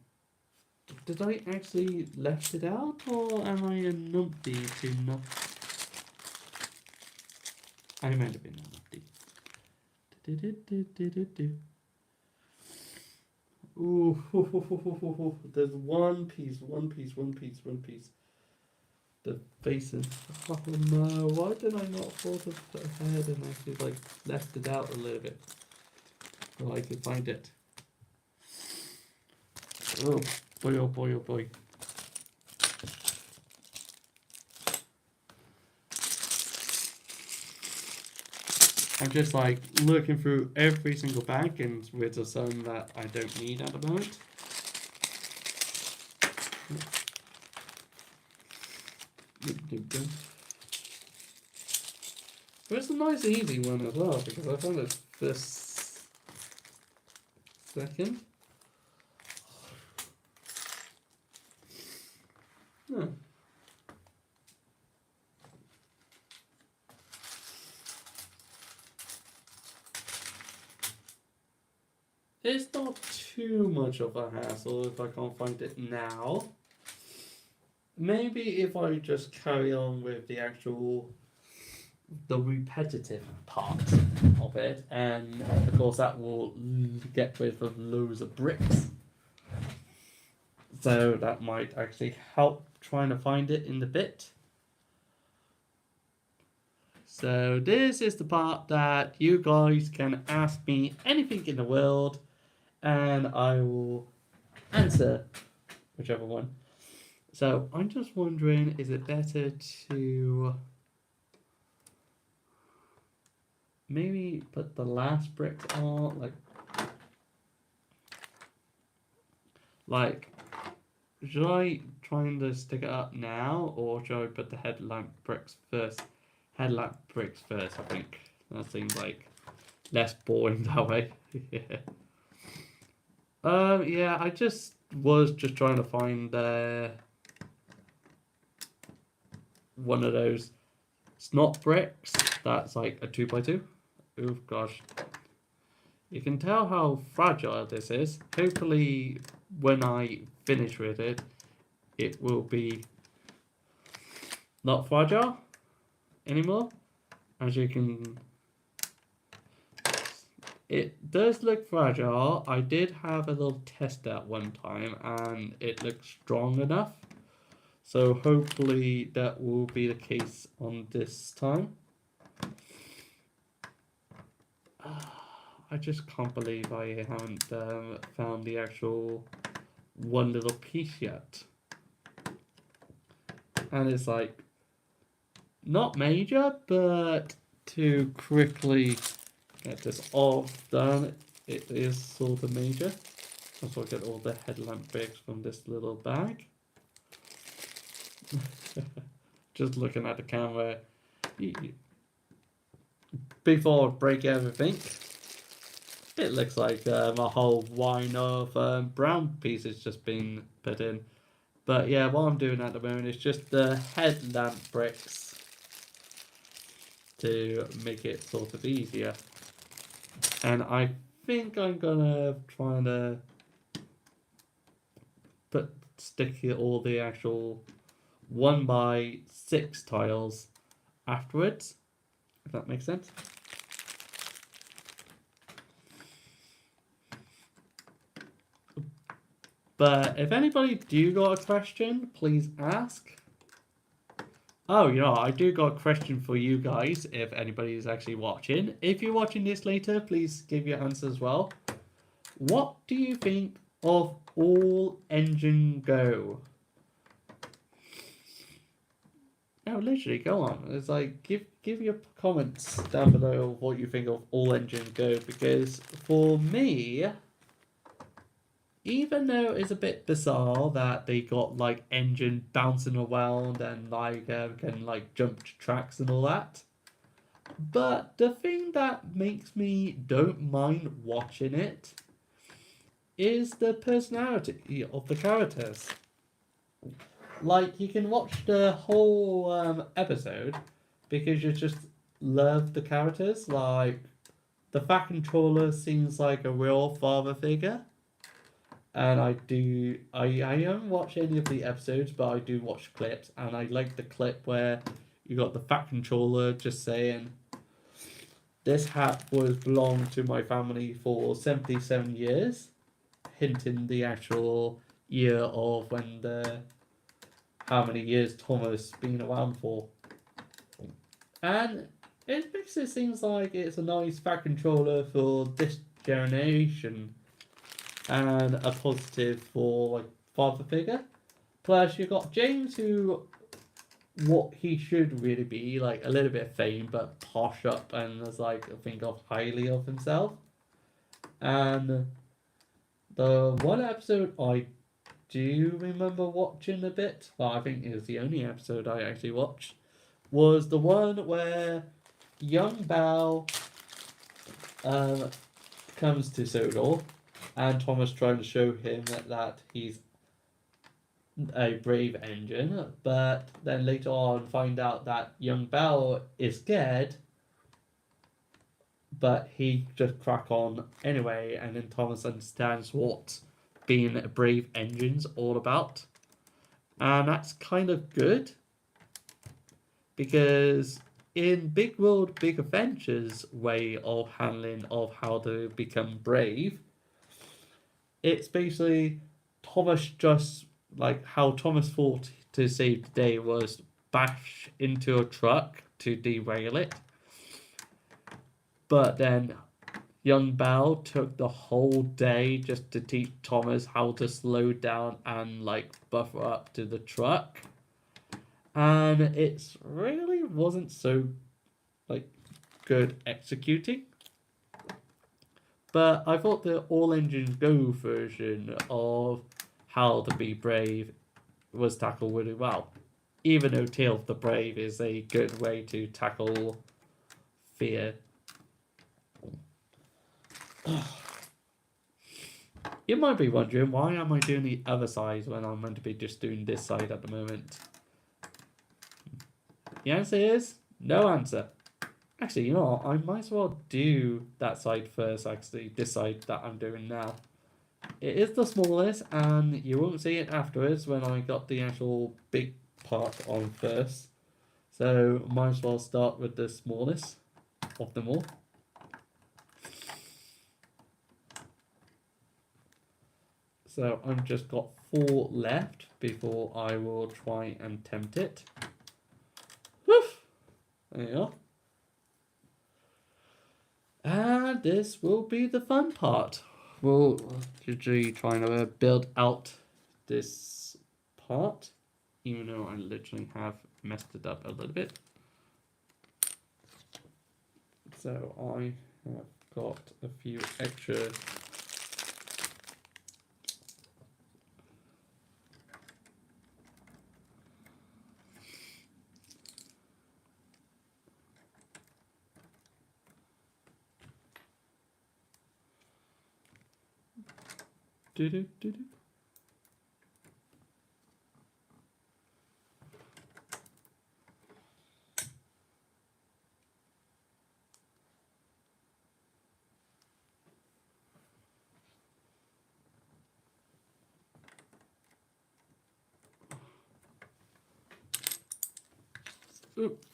did I actually left it out or am I a numpty to not? I might have been a numpty. Ooh, there's one piece. The faces. Oh no, why did I not thought of ahead and actually like left it out a little bit so I could find it? Oh boy, oh boy, oh boy. I'm just like looking through every single bag and with some that I don't need at the moment. But it's a nice easy one as well because I found it this second. Huh. It's not too much of a hassle if I can't find it now. Maybe if I just carry on with the repetitive part of it, and of course that will get rid of loads of bricks. So that might actually help trying to find it in the bit. So this is the part that you guys can ask me anything in the world and I will answer whichever one. So I'm just wondering, is it better to maybe put the last bricks on, like should I try and stick it up now, or should I put the headlamp bricks first? Headlamp bricks first, I think. That seems like less boring that way. Yeah. Yeah, I was just trying to find one of those snot bricks that's like a 2x2. Oh gosh. You can tell how fragile this is. Hopefully when I finish with it, it will be not fragile anymore. As you can, it does look fragile. I did have a little test at one time and it looked strong enough. So hopefully that will be the case on this time. I just can't believe I haven't found the actual one little piece yet. And it's like, not major, but to quickly get this all done, it is sort of major. Also get all the headlamp bricks from this little bag. Just looking at the camera before I break everything, it looks like a whole line of brown pieces just been put in. But yeah, what I'm doing at the moment is just the headlamp bricks to make it sort of easier. And I think I'm gonna try to stick all the actual 1x6 tiles afterwards, if that makes sense. But if anybody do got a question, please ask. Oh, you know, I do got a question for you guys, if anybody is actually watching. If you're watching this later, please give your answer as well. What do you think of All Engine Go? No, literally, go on. It's like give your comments down below of what you think of All Engine Go, because for me, even though it's a bit bizarre that they got like engine bouncing around and like can like jump to tracks and all that, but the thing that makes me don't mind watching it is the personality of the characters. Like, you can watch the whole episode because you just love the characters. Like, the Fat Controller seems like a real father figure. And I haven't watched any of the episodes, but I do watch clips. And I like the clip where you got the Fat Controller just saying, "This hat was belonged to my family for 77 years," hinting the actual year of when the how many years Thomas been around for. And it makes it seems like it's a nice Fat Controller for this generation and a positive for like father figure. Plus you got James, who what he should really be, like a little bit of fame but posh up and is like think of highly of himself. And the one episode I do remember watching a bit, well, I think it was the only episode I actually watched, was the one where young Bao um, comes to Sodor and Thomas trying to show him that he's a brave engine, but then later on find out that young Bao is scared, but he just crack on anyway, and then Thomas understands what being a brave engine's all about. And that's kind of good because in Big World, Big Adventures way of handling of how to become brave, it's basically Thomas just like how Thomas thought to save the day was bash into a truck to derail it. But then young Bell took the whole day just to teach Thomas how to slow down and like buffer up to the truck. And it's really wasn't so like good executing. But I thought the All Engines Go version of How to Be Brave was tackled really well. Even though Tale of the Brave is a good way to tackle fear. You might be wondering, why am I doing the other side when I'm meant to be just doing this side at the moment? The answer is no answer. Actually, you know what? I might as well do that side first, actually, this side that I'm doing now. It is the smallest, and you won't see it afterwards when I got the actual big part on first. So, might as well start with the smallest of them all. So, I've just got 4 left before I will try and tempt it. Woof! There you are. And this will be the fun part. We'll usually trying to build out this part, even though I literally have messed it up a little bit. So I have got a few extra do. Oop.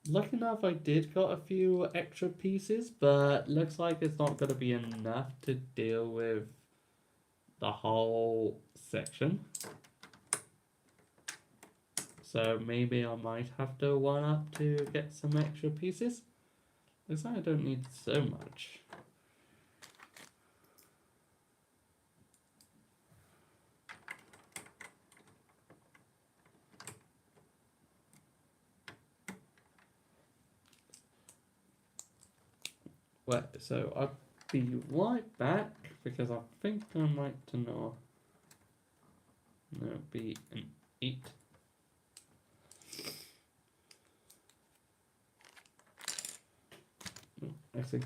Lucky enough, I did got a few extra pieces, but looks like it's not going to be enough to deal with the whole section. So maybe I might have to one up to get some extra pieces. Looks like I don't need so much. Well, so I'll be right back because I think I might to know. No, be an 8. Oh, actually.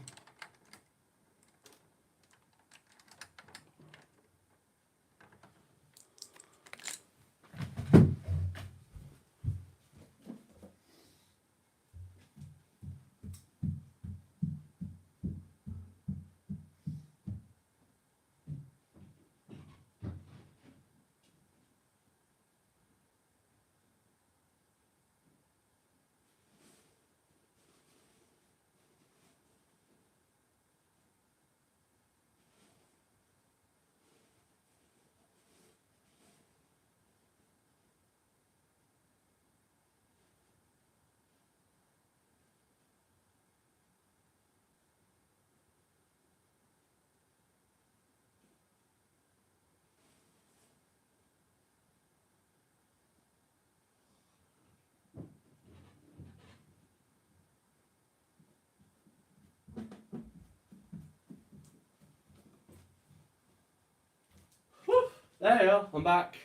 Whew, there you are, I'm back.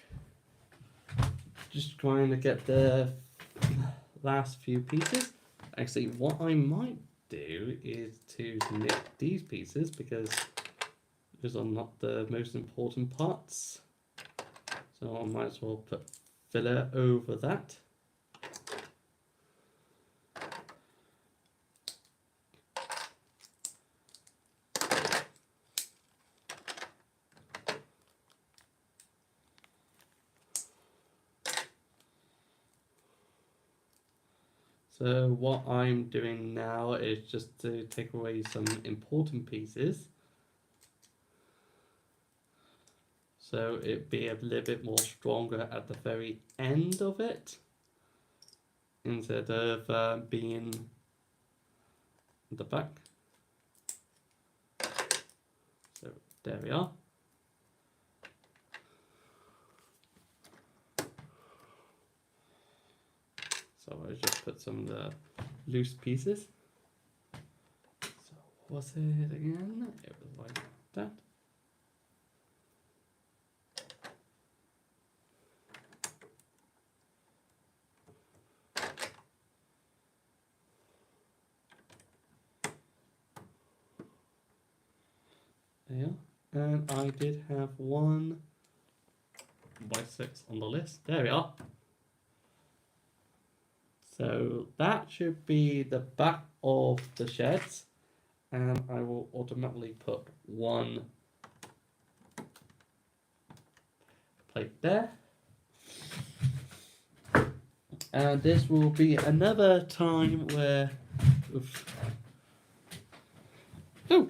Just trying to get the last few pieces. Actually, what I might do is to knit these pieces because those are not the most important parts. So I might as well put filler over that. So what I'm doing now is just to take away some important pieces. So it'd be a little bit more stronger at the very end of it. Instead of being at the back. So there we are. So I just put some of the loose pieces. So what was it again? It was like that. There. And I did have 1 by 6 on the list. There we are. So that should be the back of the sheds, and I will automatically put 1 plate there. And this will be another time where... Oof. Oh!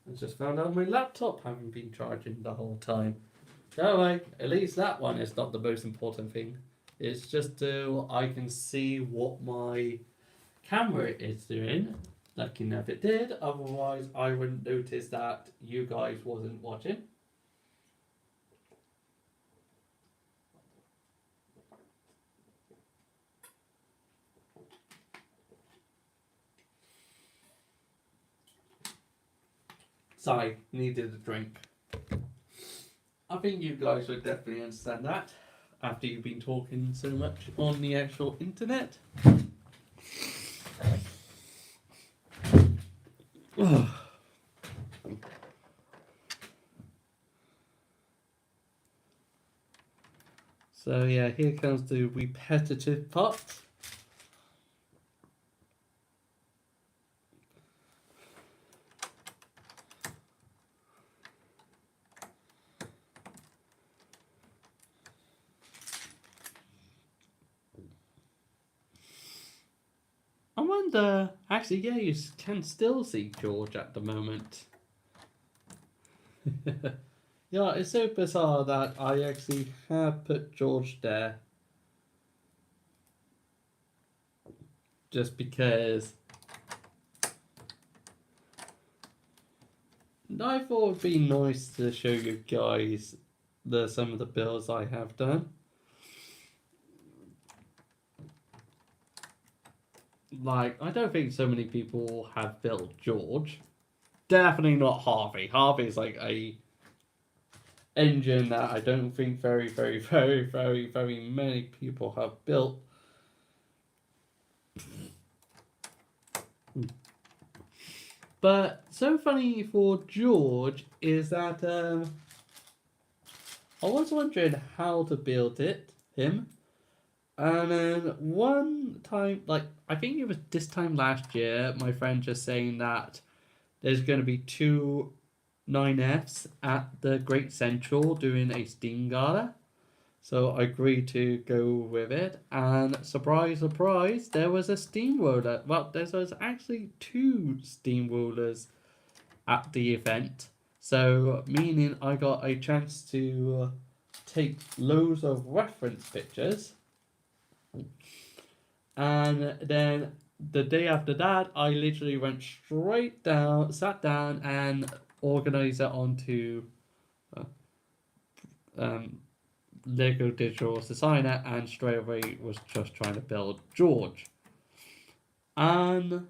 I just found out my laptop hasn't been charging the whole time. Don't worry, at least that one is not the most important thing. It's just so I can see what my camera is doing. Lucky enough it did, otherwise I wouldn't notice that you guys wasn't watching. Sorry, needed a drink. I think you guys would definitely understand that after you've been talking so much on the actual internet. So yeah, here comes the repetitive part. I wonder, actually, yeah, you can still see George at the moment. Yeah, it's so bizarre that I actually have put George there. Just because I thought it'd be nice to show you guys some of the builds I have done. Like, I don't think so many people have built George. Definitely not Harvey. Harvey's like a engine that I don't think very many people have built. But so funny for George is that I was wondering how to build him. And then one time, like, I think it was this time last year, my friend just saying that there's going to be two 9Fs at the Great Central doing a Steam Gala. So I agreed to go with it. And surprise, surprise, there was a steamroller. Well, there was actually two steamrollers at the event. So, meaning I got a chance to take loads of reference pictures. And then the day after that, I literally went straight down, sat down, and organized it onto Lego Digital Designer, and straight away was just trying to build George. And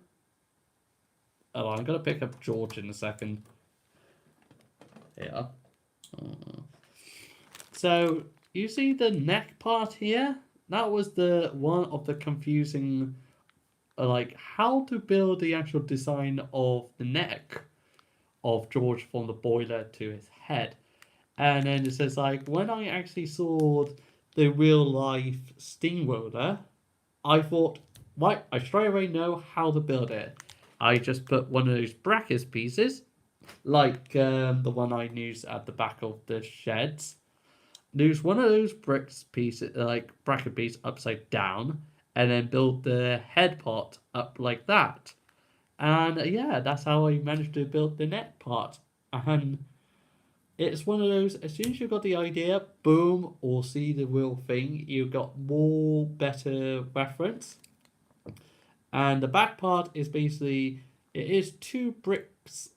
oh, I'm gonna pick up George in a second. Yeah. So you see the neck part here? That was the one of the confusing, like how to build the actual design of the neck of George from the boiler to his head. And then it says like when I actually saw the real life steamroller, I thought, right, I straight away know how to build it. I just put one of those brackets pieces, like the one I used at the back of the sheds. Use one of those bricks pieces, like bracket piece, upside down, and then build the head part up like that. And yeah, that's how I managed to build the neck part. And it's one of those, as soon as you got the idea, boom, or see the real thing, you got more better reference. And the back part is basically, it is two bricks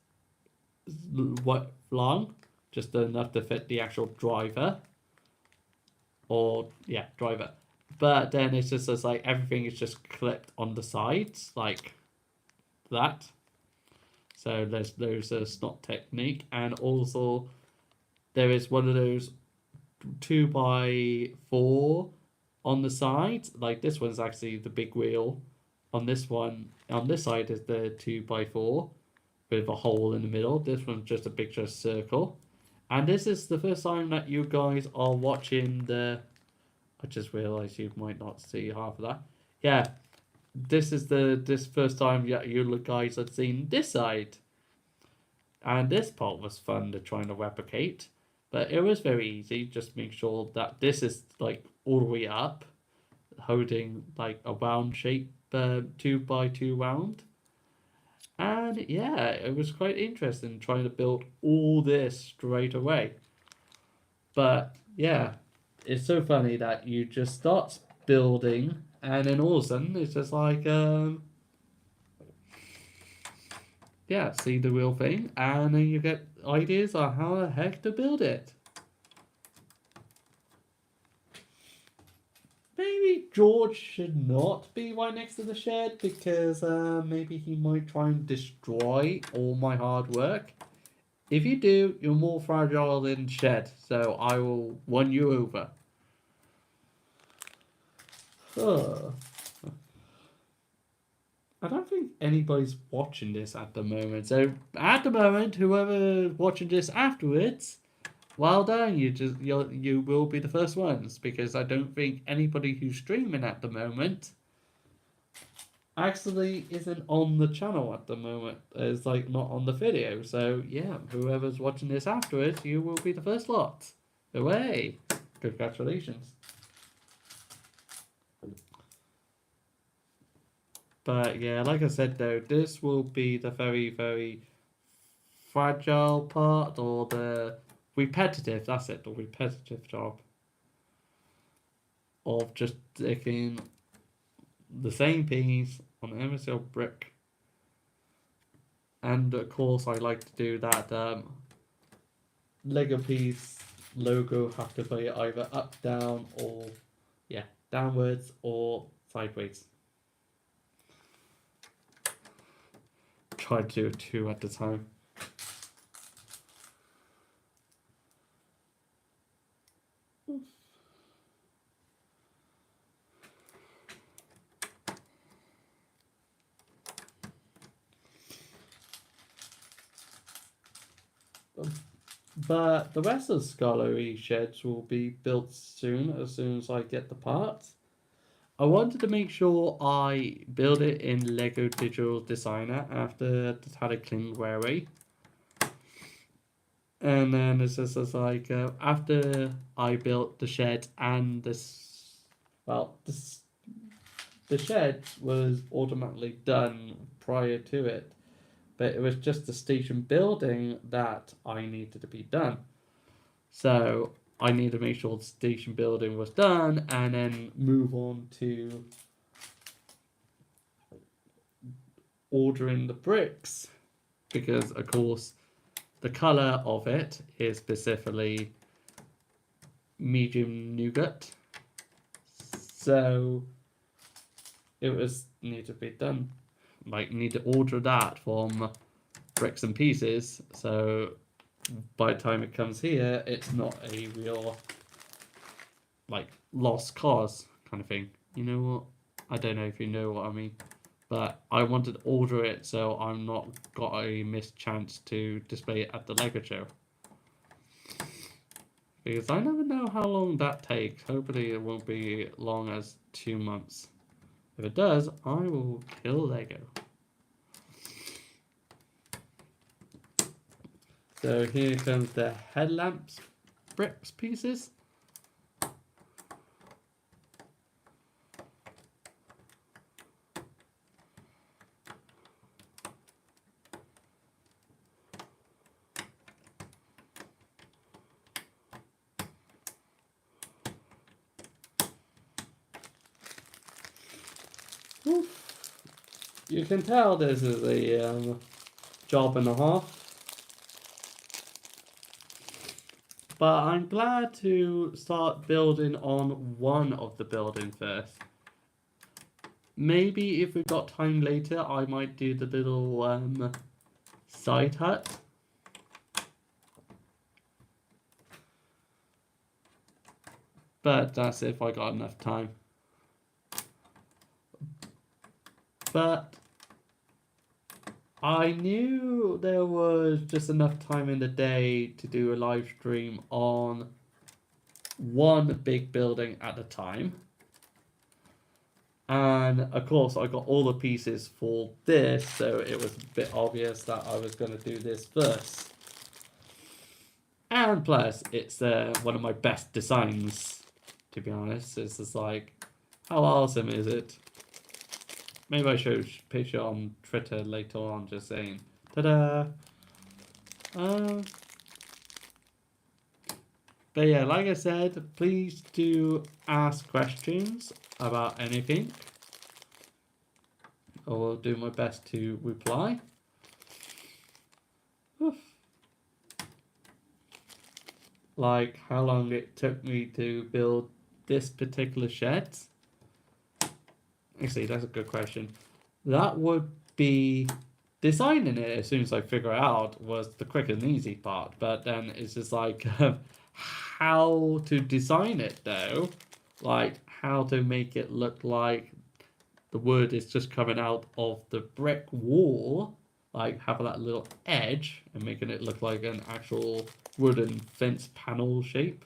long, just enough to fit the actual driver. Or, yeah, driver. But then it's just as like everything is just clipped on the sides, like that. So there's a snot technique, and also there is one of those 2x4 on the side. Like this one's actually the big wheel. On this one, on this side is the 2x4 with a hole in the middle. This one's just a big circle. And this is the first time that you guys are watching the. I just realised you might not see half of that. Yeah, this is this first time you guys have seen this side. And this part was fun to trying to replicate. But it was very easy. Just make sure that this is like all the way up, holding like a round shape, 2x2 round. And yeah, it was quite interesting trying to build all this straight away. But yeah, it's so funny that you just start building, and then all of a sudden it's just like yeah, see the real thing, and then you get ideas on how the heck to build it. Maybe George should not be right next to the shed, because maybe he might try and destroy all my hard work. If you do, you're more fragile than shed, so I will win you over. I don't think anybody's watching this at the moment. So at the moment, whoever's watching this afterwards, well done. You will be the first ones, because I don't think anybody who's streaming at the moment actually isn't on the channel at the moment. It's like not on the video. So yeah, whoever's watching this afterwards, you will be the first lot. Away! Congratulations. But yeah, like I said though, this will be the very fragile part, or the repetitive, that's it, the repetitive job of just sticking the same piece on every single brick. And of course I like to do that Lego piece logo have to be either up, down, or yeah, downwards or sideways. try to do 2 at a time. But the rest of the Skarloey sheds will be built soon, as soon as I get the parts. I wanted to make sure I build it in Lego Digital Designer after the Tadacling Wary. And then it's just as like, after I built the shed and this, well, the shed was automatically done prior to it. But it was just the station building that I needed to be done. So I need to make sure the station building was done and then move on to ordering the bricks. Because, of course, the colour of it is specifically medium nougat. So it was need to be done. Like, need to order that from Bricks and Pieces, so by the time it comes here, it's not a real, like, lost cause kind of thing. You know what? I don't know if you know what I mean, but I wanted to order it so I'm not got a missed chance to display it at the Lego show. Because I never know how long that takes. Hopefully it won't be long as 2 months. If it does, I will kill Lego. So here comes the headlamps bricks pieces. Oof. You can tell this is a job and a half. But I'm glad to start building on one of the buildings first. Maybe if we've got time later, I might do the little side hut. But that's if I got enough time. But I knew there was just enough time in the day to do a live stream on one big building at a time. And of course I got all the pieces for this, so it was a bit obvious that I was going to do this first. And plus, it's one of my best designs, to be honest. It's just like, how awesome is it? Maybe I should picture on Twitter later on, just saying, ta-da! But yeah, like I said, please do ask questions about anything. I will do my best to reply. Oof. Like how long it took me to build this particular shed. Actually, that's a good question. That would be designing it as soon as I figure it out was the quick and easy part. But then it's just like how to design it though. Like how to make it look like the wood is just coming out of the brick wall. Like have that little edge and making it look like an actual wooden fence panel shape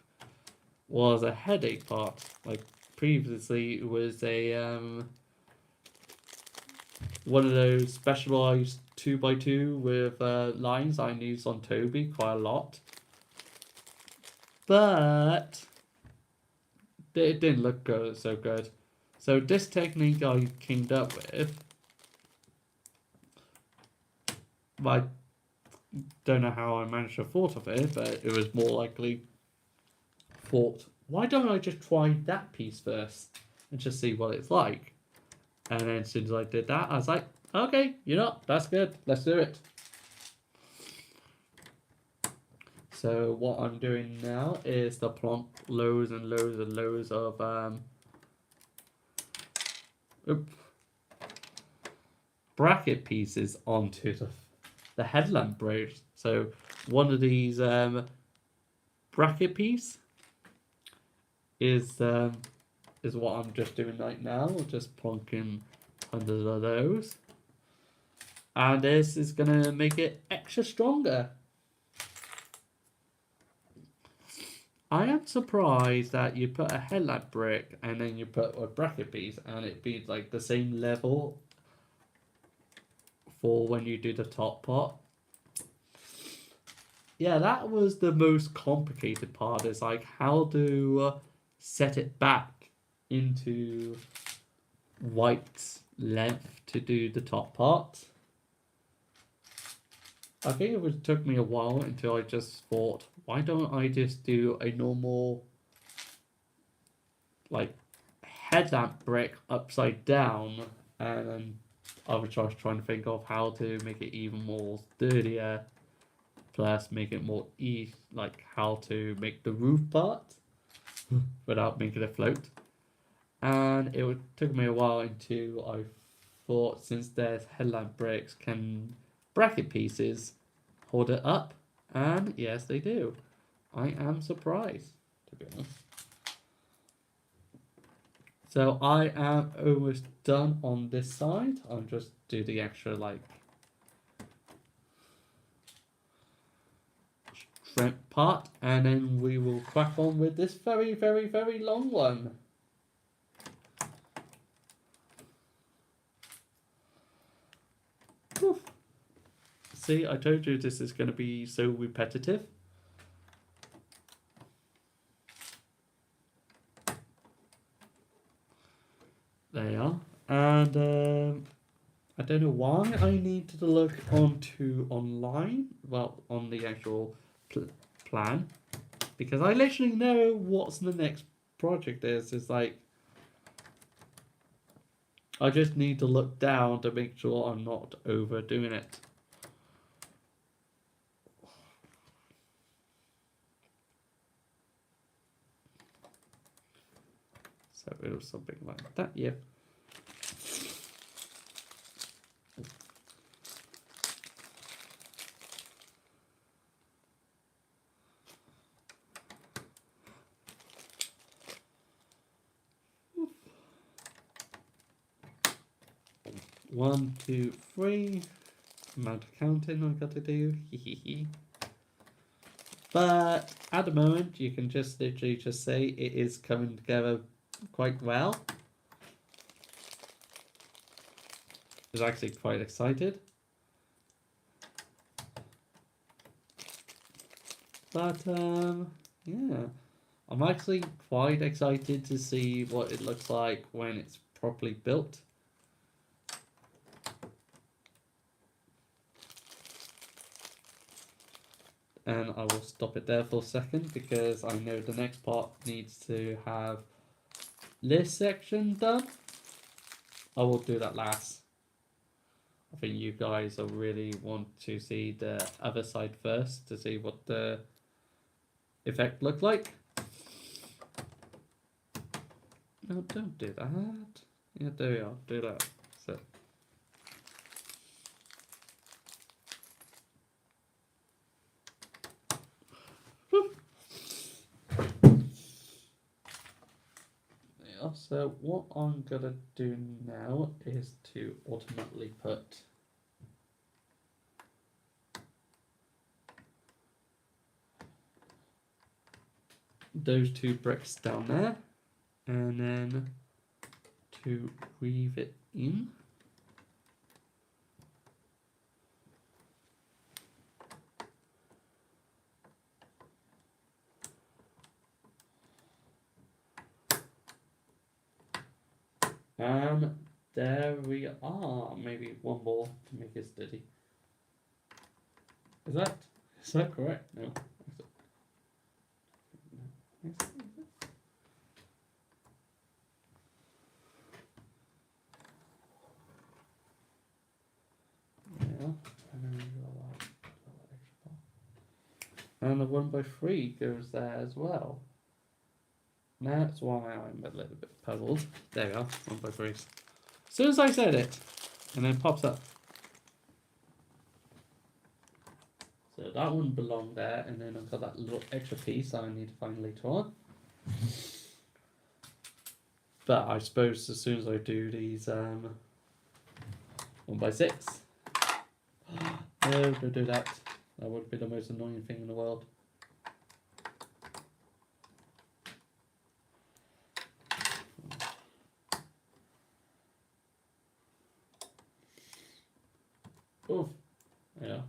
was a headache part. Like previously it was a one of those specialized 2x2 with lines I used on Toby quite a lot. But it didn't look so good. So this technique I came up with, I don't know how I managed to thought of it, but it was more likely thought, why don't I just try that piece first and just see what it's like? And then as soon as I did that, I was like, okay, you know, that's good. Let's do it. So what I'm doing now is to plonk loads and loads and loads of bracket pieces onto the headlamp bricks. So one of these bracket piece is what I'm just doing right now, just plonking under those. And this is gonna make it extra stronger. I am surprised that you put a headlamp brick and then you put a bracket piece and it be like the same level for when you do the top part. Yeah, that was the most complicated part, is like how to set it back into white length to do the top part. I think it took me a while until I just thought, why don't I just do a normal like headlamp brick upside down, and then I was just trying to think of how to make it even more sturdier, plus make it more like how to make the roof part without making it float. And it took me a while until I thought, since there's headlamp bricks, can bracket pieces hold it up? And yes, they do. I am surprised, to be honest. So I am almost done on this side. I'll just do the extra like shrimp part, and then we will crack on with this very, very, very long one. Whew. See, I told you this is going to be so repetitive. There you are. And I don't know why I need to look online, well, on the actual plan, because I literally know what's the next project is. It's like, I just need to look down to make sure I'm not overdoing it. So it was something like that, yeah. One, two, three. Amount of counting I've got to do. But at the moment, you can just literally just say it is coming together quite well. I was actually quite excited. But yeah, I'm actually quite excited to see what it looks like when it's properly built. And I will stop it there for a second, because I know the next part needs to have this section done. I will do that last. I think you guys will really want to see the other side first to see what the effect looked like. No, don't do that. Yeah, there we are. Do that. So. Yeah, so what I'm gonna do now is to ultimately put those two bricks down there, and then to weave it in. And there we are. Maybe one more to make it steady. Is that correct? No. Yeah. And the 1x3 goes there as well. That's why I'm a little bit puzzled. There we are, 1x3s. As soon as I said it, and then pops up. So that wouldn't belong there, and then I've got that little extra piece that I need to find later on. But I suppose as soon as I do these 1x6, no, don't do that. That would be the most annoying thing in the world. Oof. Yeah.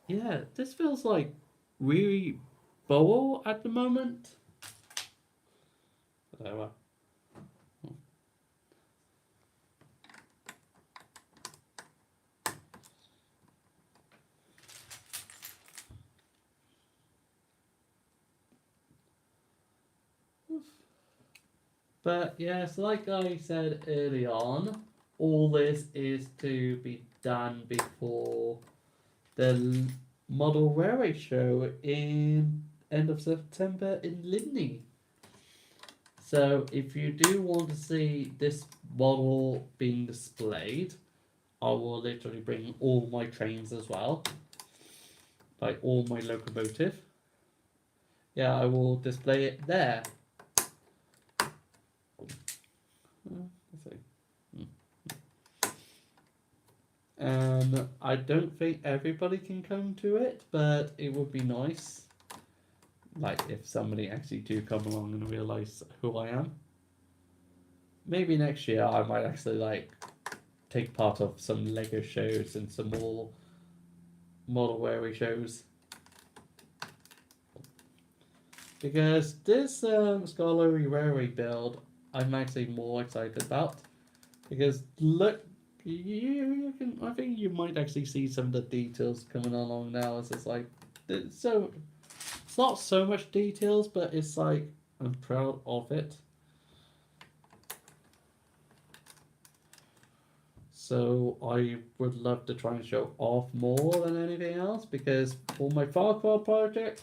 Yeah, this feels like really bowl at the moment. Whatever. But yes, like I said early on, all this is to be done before the model railway show in end of September in Lydney. So if you do want to see this model being displayed, I will literally bring all my trains as well, like all my locomotive. Yeah, I will display it there. And I don't think everybody can come to it, but it would be nice, like if somebody actually do come along and realise who I am. Maybe next year I might actually like take part of some Lego shows and some more model railway shows. Because this Skarloey railway build I'm actually more excited about. Because look, you can, I think you might actually see some of the details coming along now. It's just like, so it's not so much details, but it's like I'm proud of it. So I would love to try and show off more than anything else, because for my Farquhar project,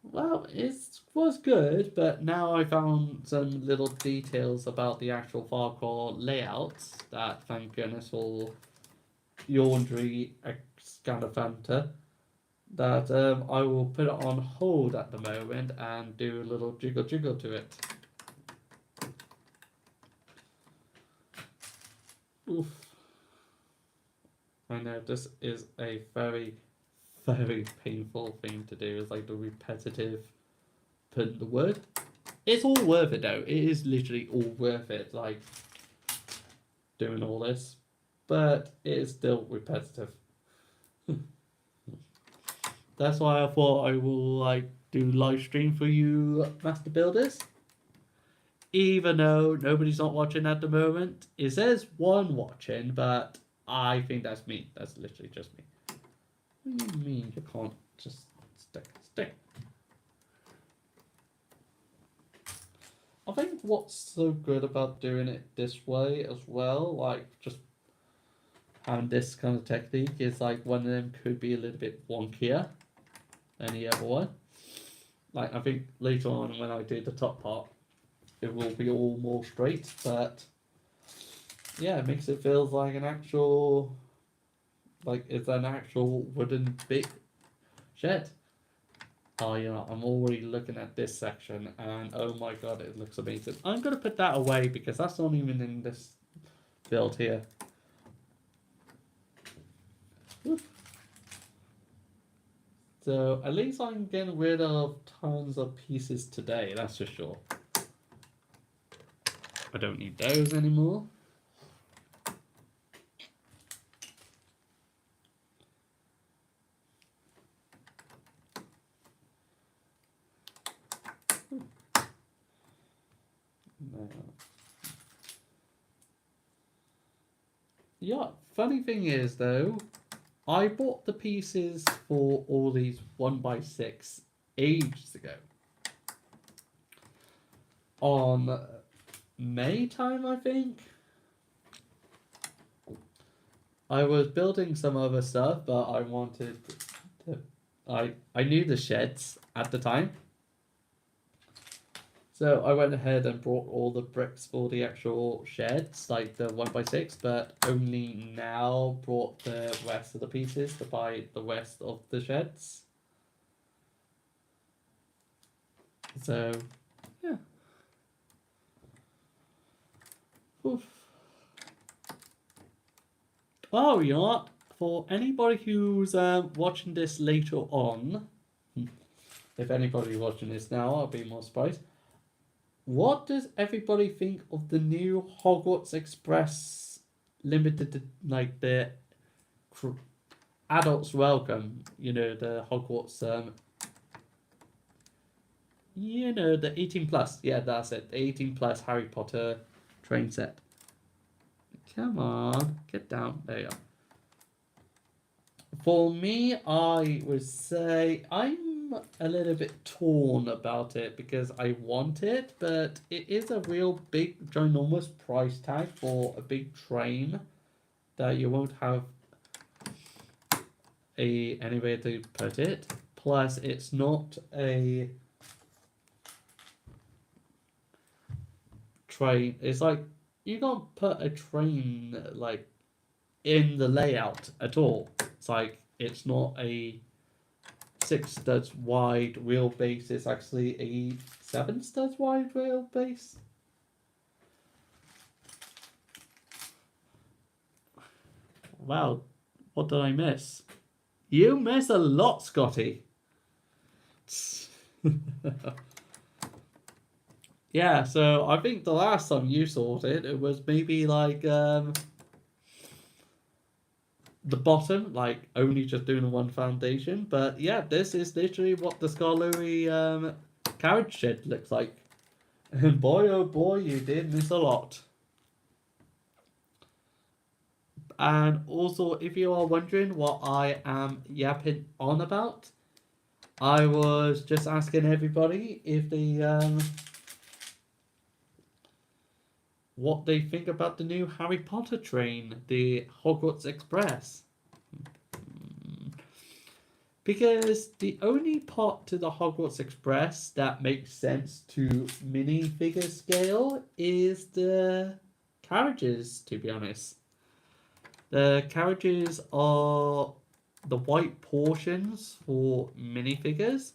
well, it was good, but now I found some little details about the actual Farquhar layouts that, thank goodness for Yaundry Excalifanta, that I will put it on hold at the moment and do a little jiggle to it. Oof. I know this is a very, very painful thing to do. It's like the repetitive putting the word. It's all worth it though. It is literally all worth it, like doing all this. But it is still repetitive. That's why I thought I will like do live stream for you master builders. Even though nobody's not watching at the moment. It says one watching, but I think that's me. That's literally just me. What do you mean you can't just stick? I think what's so good about doing it this way as well, like just having this kind of technique, is like one of them could be a little bit wonkier than the other one. Like I think later on when I do the top part, it will be all more straight, but yeah, it makes it feel like an actual, like it's an actual wooden big shed. Oh, you know, I'm already looking at this section, and oh my god, it looks amazing. I'm gonna put that away because that's not even in this build here. Oof. So at least I'm getting rid of tons of pieces today, that's for sure. I don't need those anymore. No. Yeah, funny thing is though, I bought the pieces for all these 1x6 ages ago. On May time, I think. I was building some other stuff, but I wanted to, I knew the sheds at the time. So I went ahead and brought all the bricks for the actual sheds, like the 1x6, but only now brought the rest of the pieces to buy the rest of the sheds. So, yeah. Oof. Oh, you know what? For anybody who's watching this later on, if anybody watching this now, I'll be more surprised. What does everybody think of the new Hogwarts Express limited, like the adults welcome? You know, the Hogwarts, the 18 plus. Yeah, that's it. The 18 plus Harry Potter train set. Come on, get down. There you are. For me, I would say I'm a little bit torn about it because I want it, but it is a real big, ginormous price tag for a big train that you won't have anywhere to put it. Plus, it's not a train. It's like you can't put a train like in the layout at all. It's like it's not a 6 studs wide wheelbase, it's actually a 7 studs wide wheelbase. Wow, what did I miss? You miss a lot, Scotty. Yeah, so I think the last time you saw it was maybe like the bottom, like only just doing the one foundation. But yeah, this is literally what the Skarloey carriage shed looks like. And boy, oh boy, you did miss a lot. And also, if you are wondering what I am yapping on about, I was just asking everybody if they what they think about the new Harry Potter train, the Hogwarts Express. Because the only part to the Hogwarts Express that makes sense to minifigure scale is the carriages, to be honest. The carriages are the white portions for minifigures.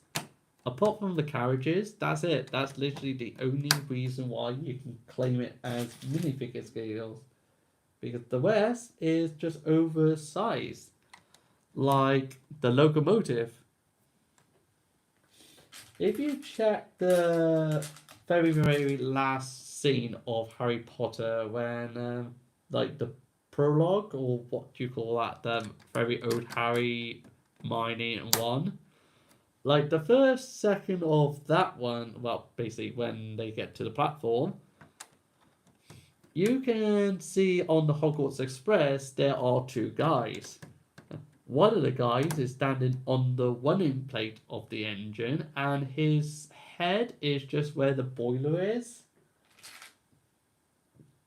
Apart from the carriages, that's it. That's literally the only reason why you can claim it as minifigure scales. Because the rest is just oversized. Like the locomotive. If you check the very, very last scene of Harry Potter when, like the prologue, or what do you call that, the very old Harry, Hermione and Ron, like the first second of that one, well, basically when they get to the platform, you can see on the Hogwarts Express there are two guys. One of the guys is standing on the running plate of the engine, and his head is just where the boiler is.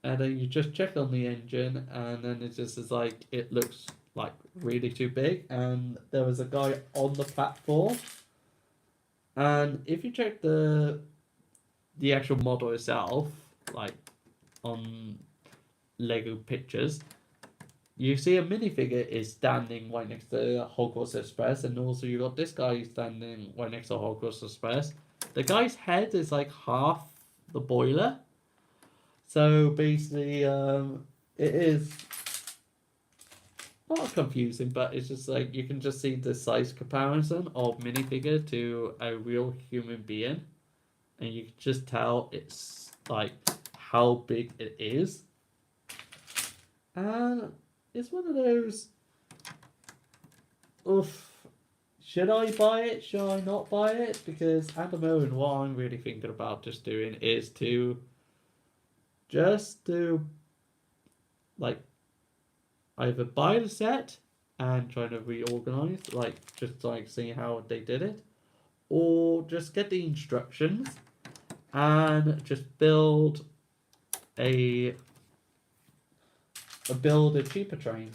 And then you just check on the engine, and then it just is like, it looks like really too big. And there was a guy on the platform. And if you check the actual model itself, like on Lego pictures, you see a minifigure is standing right next to Hogwarts Express, and also you got this guy standing right next to Hogwarts Express. The guy's head is like half the boiler. So basically, it is not confusing, but it's just like you can just see the size comparison of minifigure to a real human being, and you can just tell it's like how big it is. And it's one of those, oof, should I buy it? Should I not buy it? Because at the moment, what I'm really thinking about just doing is to like either buy the set and trying to reorganize, like just like seeing how they did it, or just get the instructions and just build a cheaper train.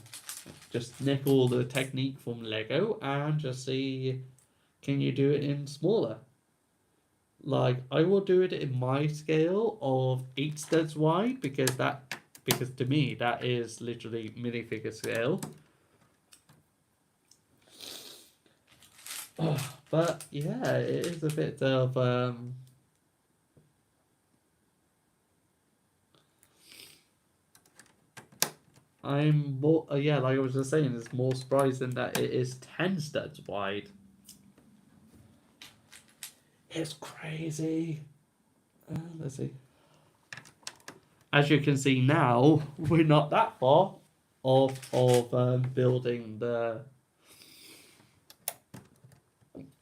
Just nick all the technique from Lego and just see, can you do it in smaller? like I will do it in my scale of 8 studs wide because to me that is literally minifigure scale. But yeah, it is a bit of I'm more yeah, like I was just saying, it's more surprising that it is 10 studs wide. It's crazy. Let's see. As you can see now, we're not that far off of building the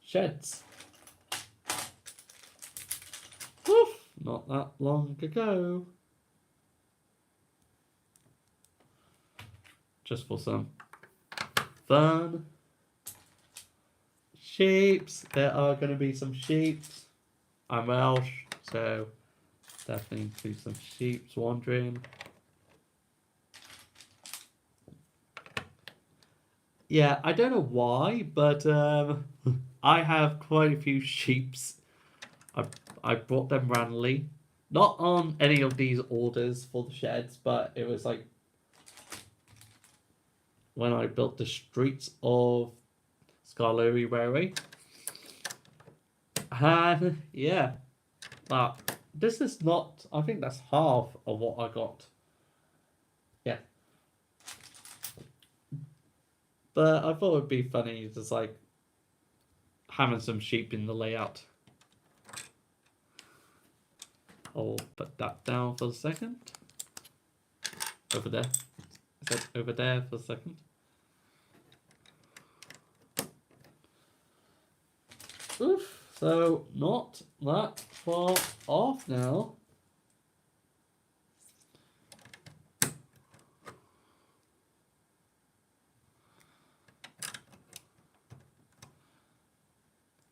sheds. Woof! Not that long ago. Just for some fun. Sheeps. There are going to be some sheeps. I'm Welsh, so definitely see some sheeps wandering. Yeah, I don't know why, but I have quite a few sheeps. I brought them randomly. Not on any of these orders for the sheds, but it was like when I built the streets of Skarloey Railway. And yeah, but this is not, I think that's half of what I got. Yeah. But I thought it'd be funny just like having some sheep in the layout. I'll put that down for a second. Over there. Is that over there for a second? Oof. So not that far off now.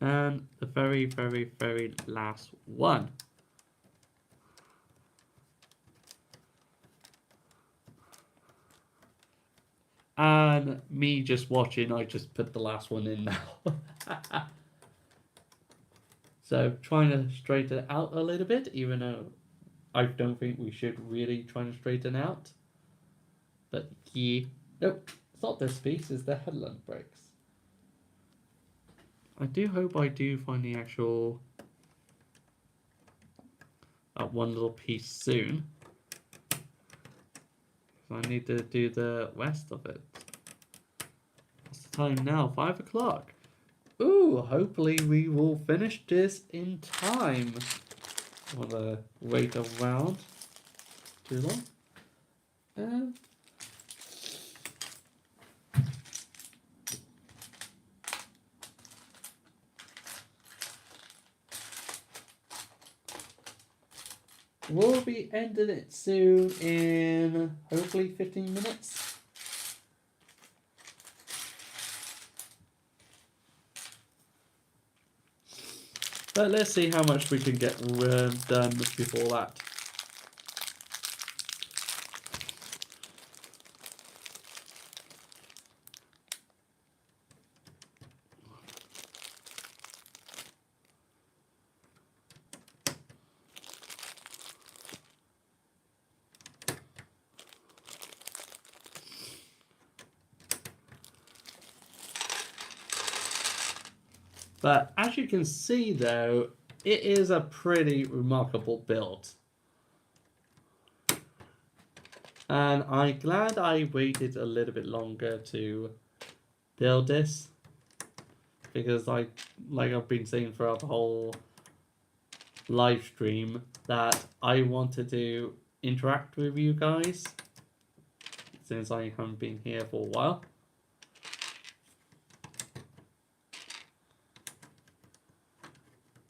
And the very, very, very last one. And me just watching, I just put the last one in now. So trying to straighten it out a little bit, even though I don't think we should really try to straighten out. But yeah, nope, it's not this piece, it's the headland breaks. I do hope I do find the actual that one little piece soon. I need to do the rest of it. What's the time now? 5 o'clock. Ooh, hopefully we will finish this in time. I want to wait around too long. We'll be ending it soon in hopefully 15 minutes. But let's see how much we can get done before that. But as you can see though, it is a pretty remarkable build. And I'm glad I waited a little bit longer to build this. Because like I've been saying throughout the whole live stream, that I wanted to interact with you guys. Since I haven't been here for a while.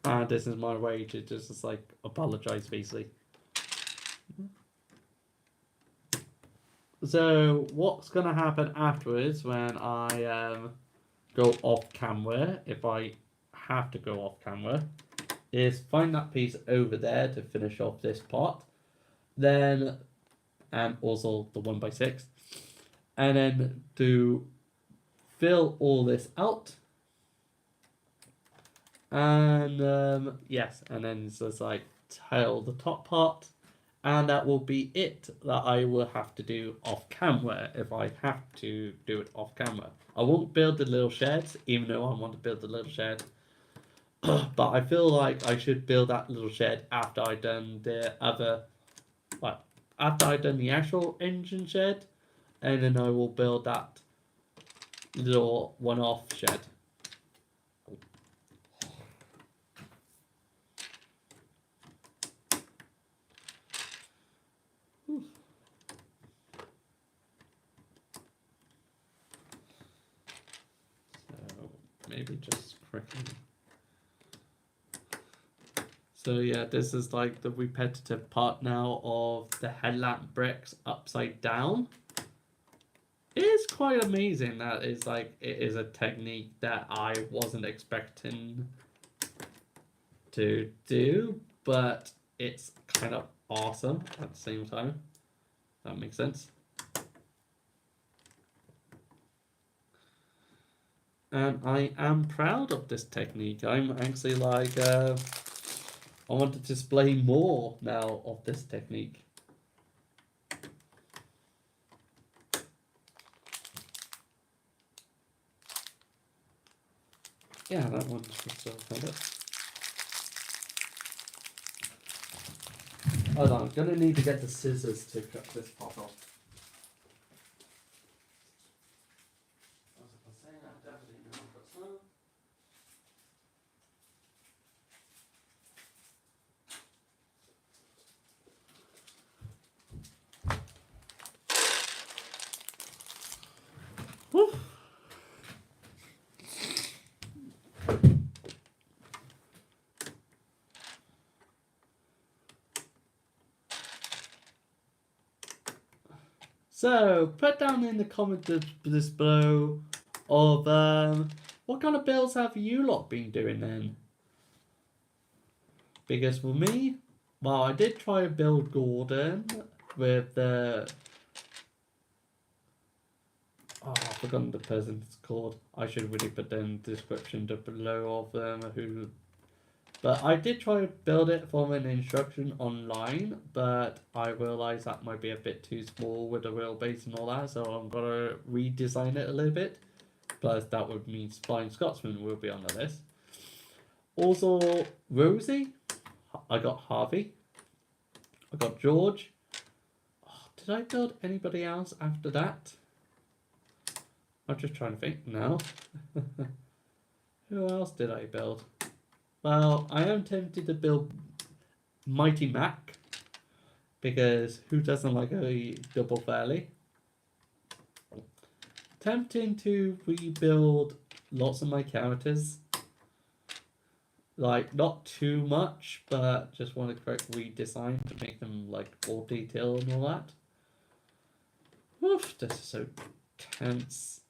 And this is my way to just like apologize basically. So what's gonna happen afterwards when I go off camera, if I have to go off camera, is find that piece over there to finish off this part. Then, and also the 1x6. And then to fill all this out. And yes, and then it's just like tile the top part, and that will be it that I will have to do off camera if I have to do it off camera. I won't build the little sheds, even though I want to build the little shed. But I feel like I should build that little shed after I've done the other, like after I've done the actual engine shed, and then I will build that little one-off shed. So maybe just quickly. So yeah, this is like the repetitive part now of the headlamp bricks upside down. It is quite amazing that it's like it is a technique that I wasn't expecting to do, but it's kind of awesome at the same time. That makes sense. And I am proud of this technique. I'm actually like, I want to display more now of this technique. Yeah, that one should still have it. Hold on, I'm gonna need to get the scissors to cut this part off. Woo. So, put down in the comments below of what kind of builds have you lot been doing then? Because for me, well, I did try to build Gordon with the... Oh, I've forgotten the person's called. I should really put them in the description below of them who... But I did try to build it from an instruction online, but I realised that might be a bit too small with the wheelbase and all that, so I'm gonna redesign it a little bit. Plus, that would mean Flying Scotsman will be on the list. Also, Rosie. I got Harvey. I got George. Oh, did I build anybody else after that? I'm just trying to think now. Who else did I build? Well, I am tempted to build Mighty Mac, because who doesn't like a double fairly? Tempting to rebuild lots of my characters. Like, not too much, but just want a quick redesign to make them like more detailed and all that. Oof, this is so tense.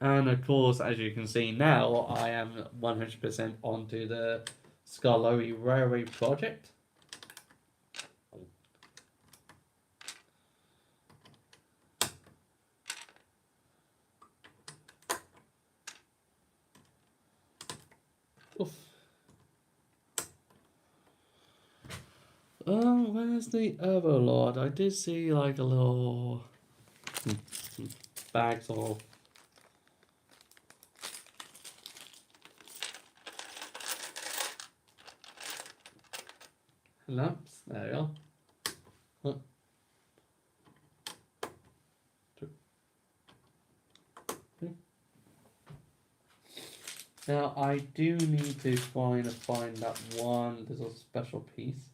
And of course, as you can see now, I am 100% onto the Skarloey Railway project. Oof. Oh, where's the Overlord? I did see like a little bags of... lamps. There we are. Huh. Now I do need to find that one little special piece.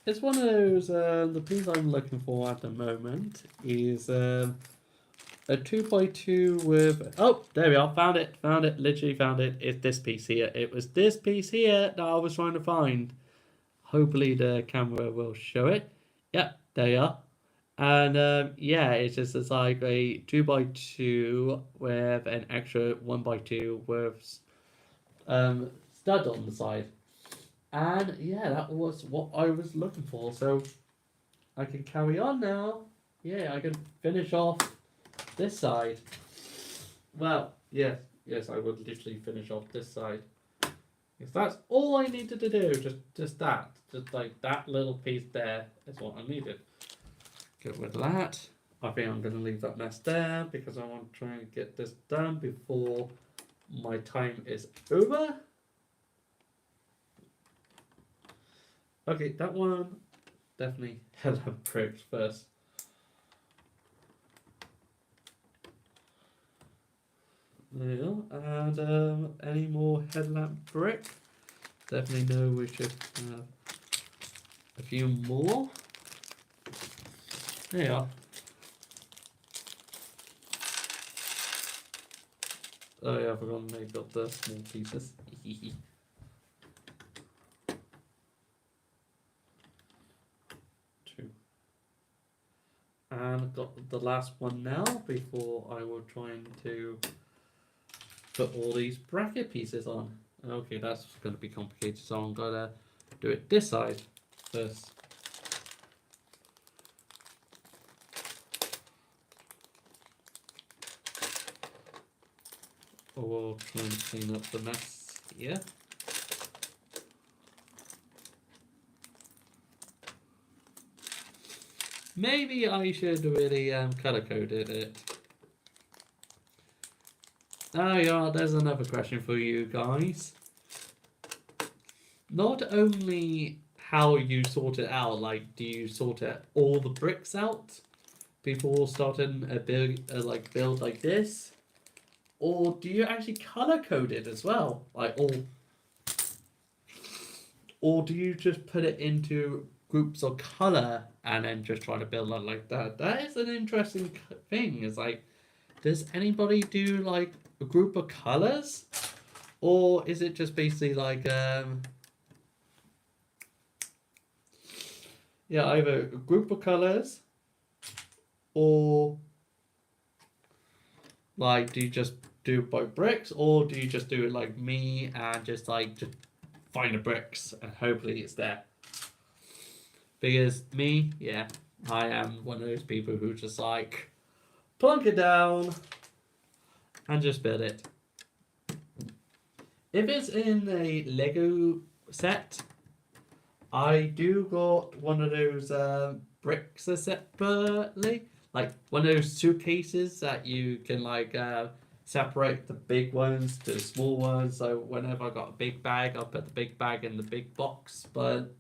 It's one of those, the piece I'm looking for at the moment is a 2x2 with, oh, there we are, found it, literally found it. It's this piece here. It was this piece here that I was trying to find. Hopefully the camera will show it. Yep, there you are. And yeah, it's like a 2x2 with an extra 1x2 with stud on the side. And yeah, that was what I was looking for. So I can carry on now. Yeah, I can finish off this side. Well, yes, I would literally finish off this side. Because that's all I needed to do. Just that. Just like that little piece there is what I needed. Get rid of that. I think I'm going to leave that mess there because I want to try and get this done before my time is over. Okay, that one definitely headlamp bricks first. There you go. And any more headlamp brick? Definitely know we should have a few more. There you are. Oh yeah, I forgot to make up the small pieces. Two. And got the last one now before I will try to put all these bracket pieces on. Okay, that's going to be complicated, so I'm going to do it this side first. We'll try and clean up the mess here. Maybe I should really color coded it. Oh yeah, there's another question for you guys. Not only how you sort it out, like do you sort all the bricks out before starting a build like this? Or do you actually color code it as well? Like or do you just put it into groups of color and then just try to build it like that? That is an interesting thing. It's like, does anybody do like a group of colors? Or is it just basically like yeah, either a group of colors or like do you just do it by bricks, or do you just do it like me and just find the bricks and hopefully it's there? Because me, yeah, I am one of those people who just like plunk it down and just build it. If it's in a Lego set, I do got one of those bricks separately, like one of those suitcases that you can separate the big ones to the small ones. So whenever I got a big bag, I'll put the big bag in the big box but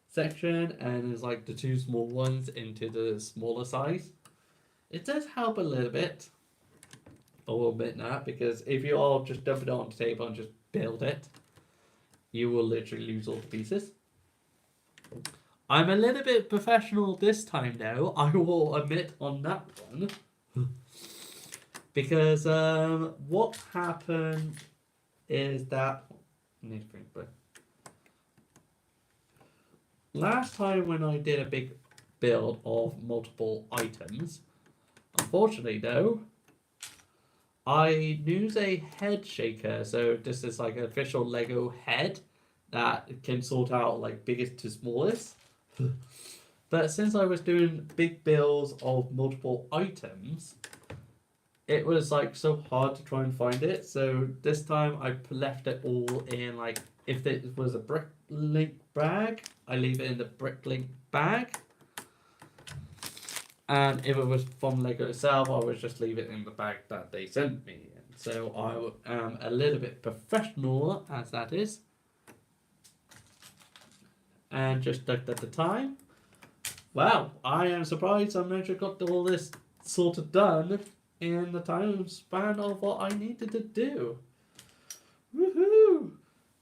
section, and there's like the two small ones into the smaller size. It does help a little bit. I will admit that, because if you all just dump it on the table and just build it, you will literally lose all the pieces. I'm a little bit professional this time though, I will admit on that one. Because what happened is that last time when I did a big build of multiple items, unfortunately though, I used a head shaker. So this is like an official Lego head that can sort out like biggest to smallest. But since I was doing big builds of multiple items, it was like so hard to try and find it. So this time I left it all in like, if it was a Bricklink bag, I leave it in the Bricklink bag. And if it was from Lego itself, I would just leave it in the bag that they sent me. So I am a little bit professional, as that is. And just looked at the time. Wow, I am surprised I managed to got all this sort of done in the time span of what I needed to do. Woohoo!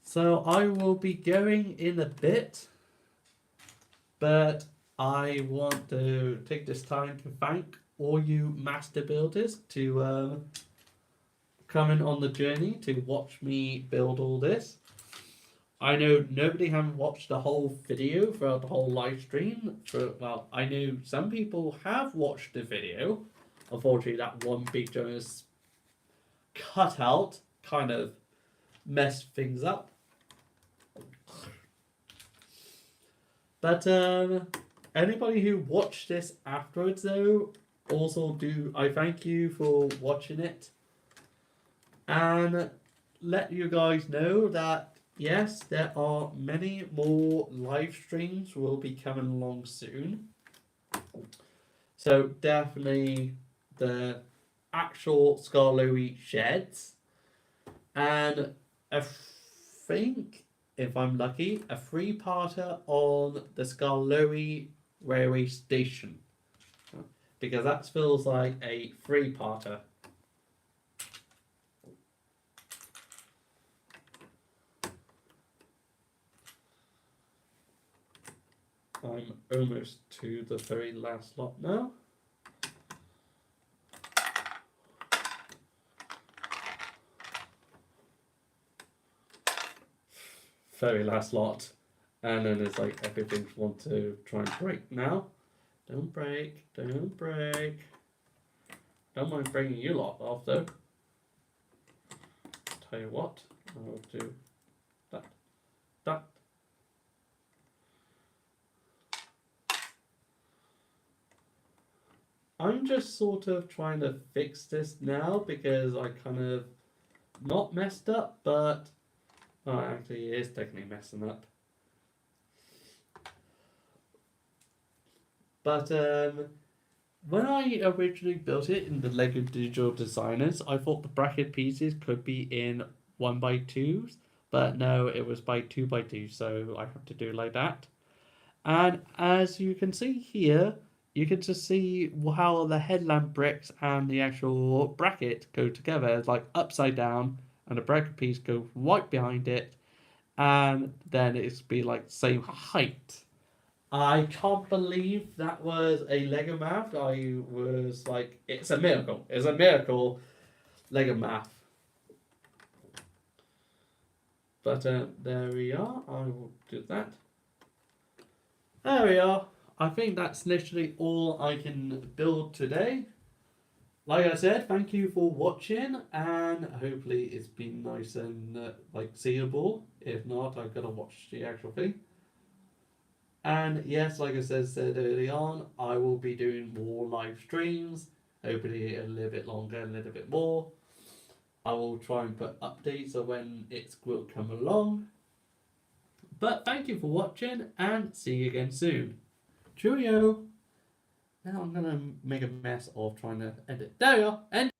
So I will be going in a bit, but I want to take this time to thank all you master builders to coming on the journey to watch me build all this. I know nobody haven't watched the whole video throughout the whole live stream. Well, I know some people have watched the video. Unfortunately, that one big Jonas cutout kind of messed things up. But anybody who watched this afterwards, though, also I thank you for watching it, and let you guys know that yes, there are many more live streams will be coming along soon. So definitely the actual Skarloey sheds, and I think, if I'm lucky, a three-parter on the Skarloey railway station, because that feels like a three-parter. I'm almost to the very last lot now. Very last lot. And then it's like everything want to try and break now. Don't break, don't break. Don't mind breaking you lot off though. Tell you what, I'll do that, that. I'm just sort of trying to fix this now because I kind of not messed up, but actually it is technically messing up. But when I originally built it in the Lego Digital Designers, I thought the bracket pieces could be in 1x2s, but no, it was by 2x2, so I have to do it like that. And as you can see here, you can just see how the headlamp bricks and the actual bracket go together. It's like upside down, and the bracket piece goes right behind it, and then it's be like same height. I can't believe that was a Lego math. I was like, it's a miracle. It's a miracle, Lego math. But there we are. I will do that. There we are. I think that's literally all I can build today. Like I said, thank you for watching, and hopefully it's been nice and seeable. If not, I've got to watch the actual thing. And yes, like I said early on, I will be doing more live streams, hopefully a little bit longer, a little bit more. I will try and put updates of when it will come along. But thank you for watching, and see you again soon. Cheerio! Now I'm going to make a mess of trying to edit. There we are! End.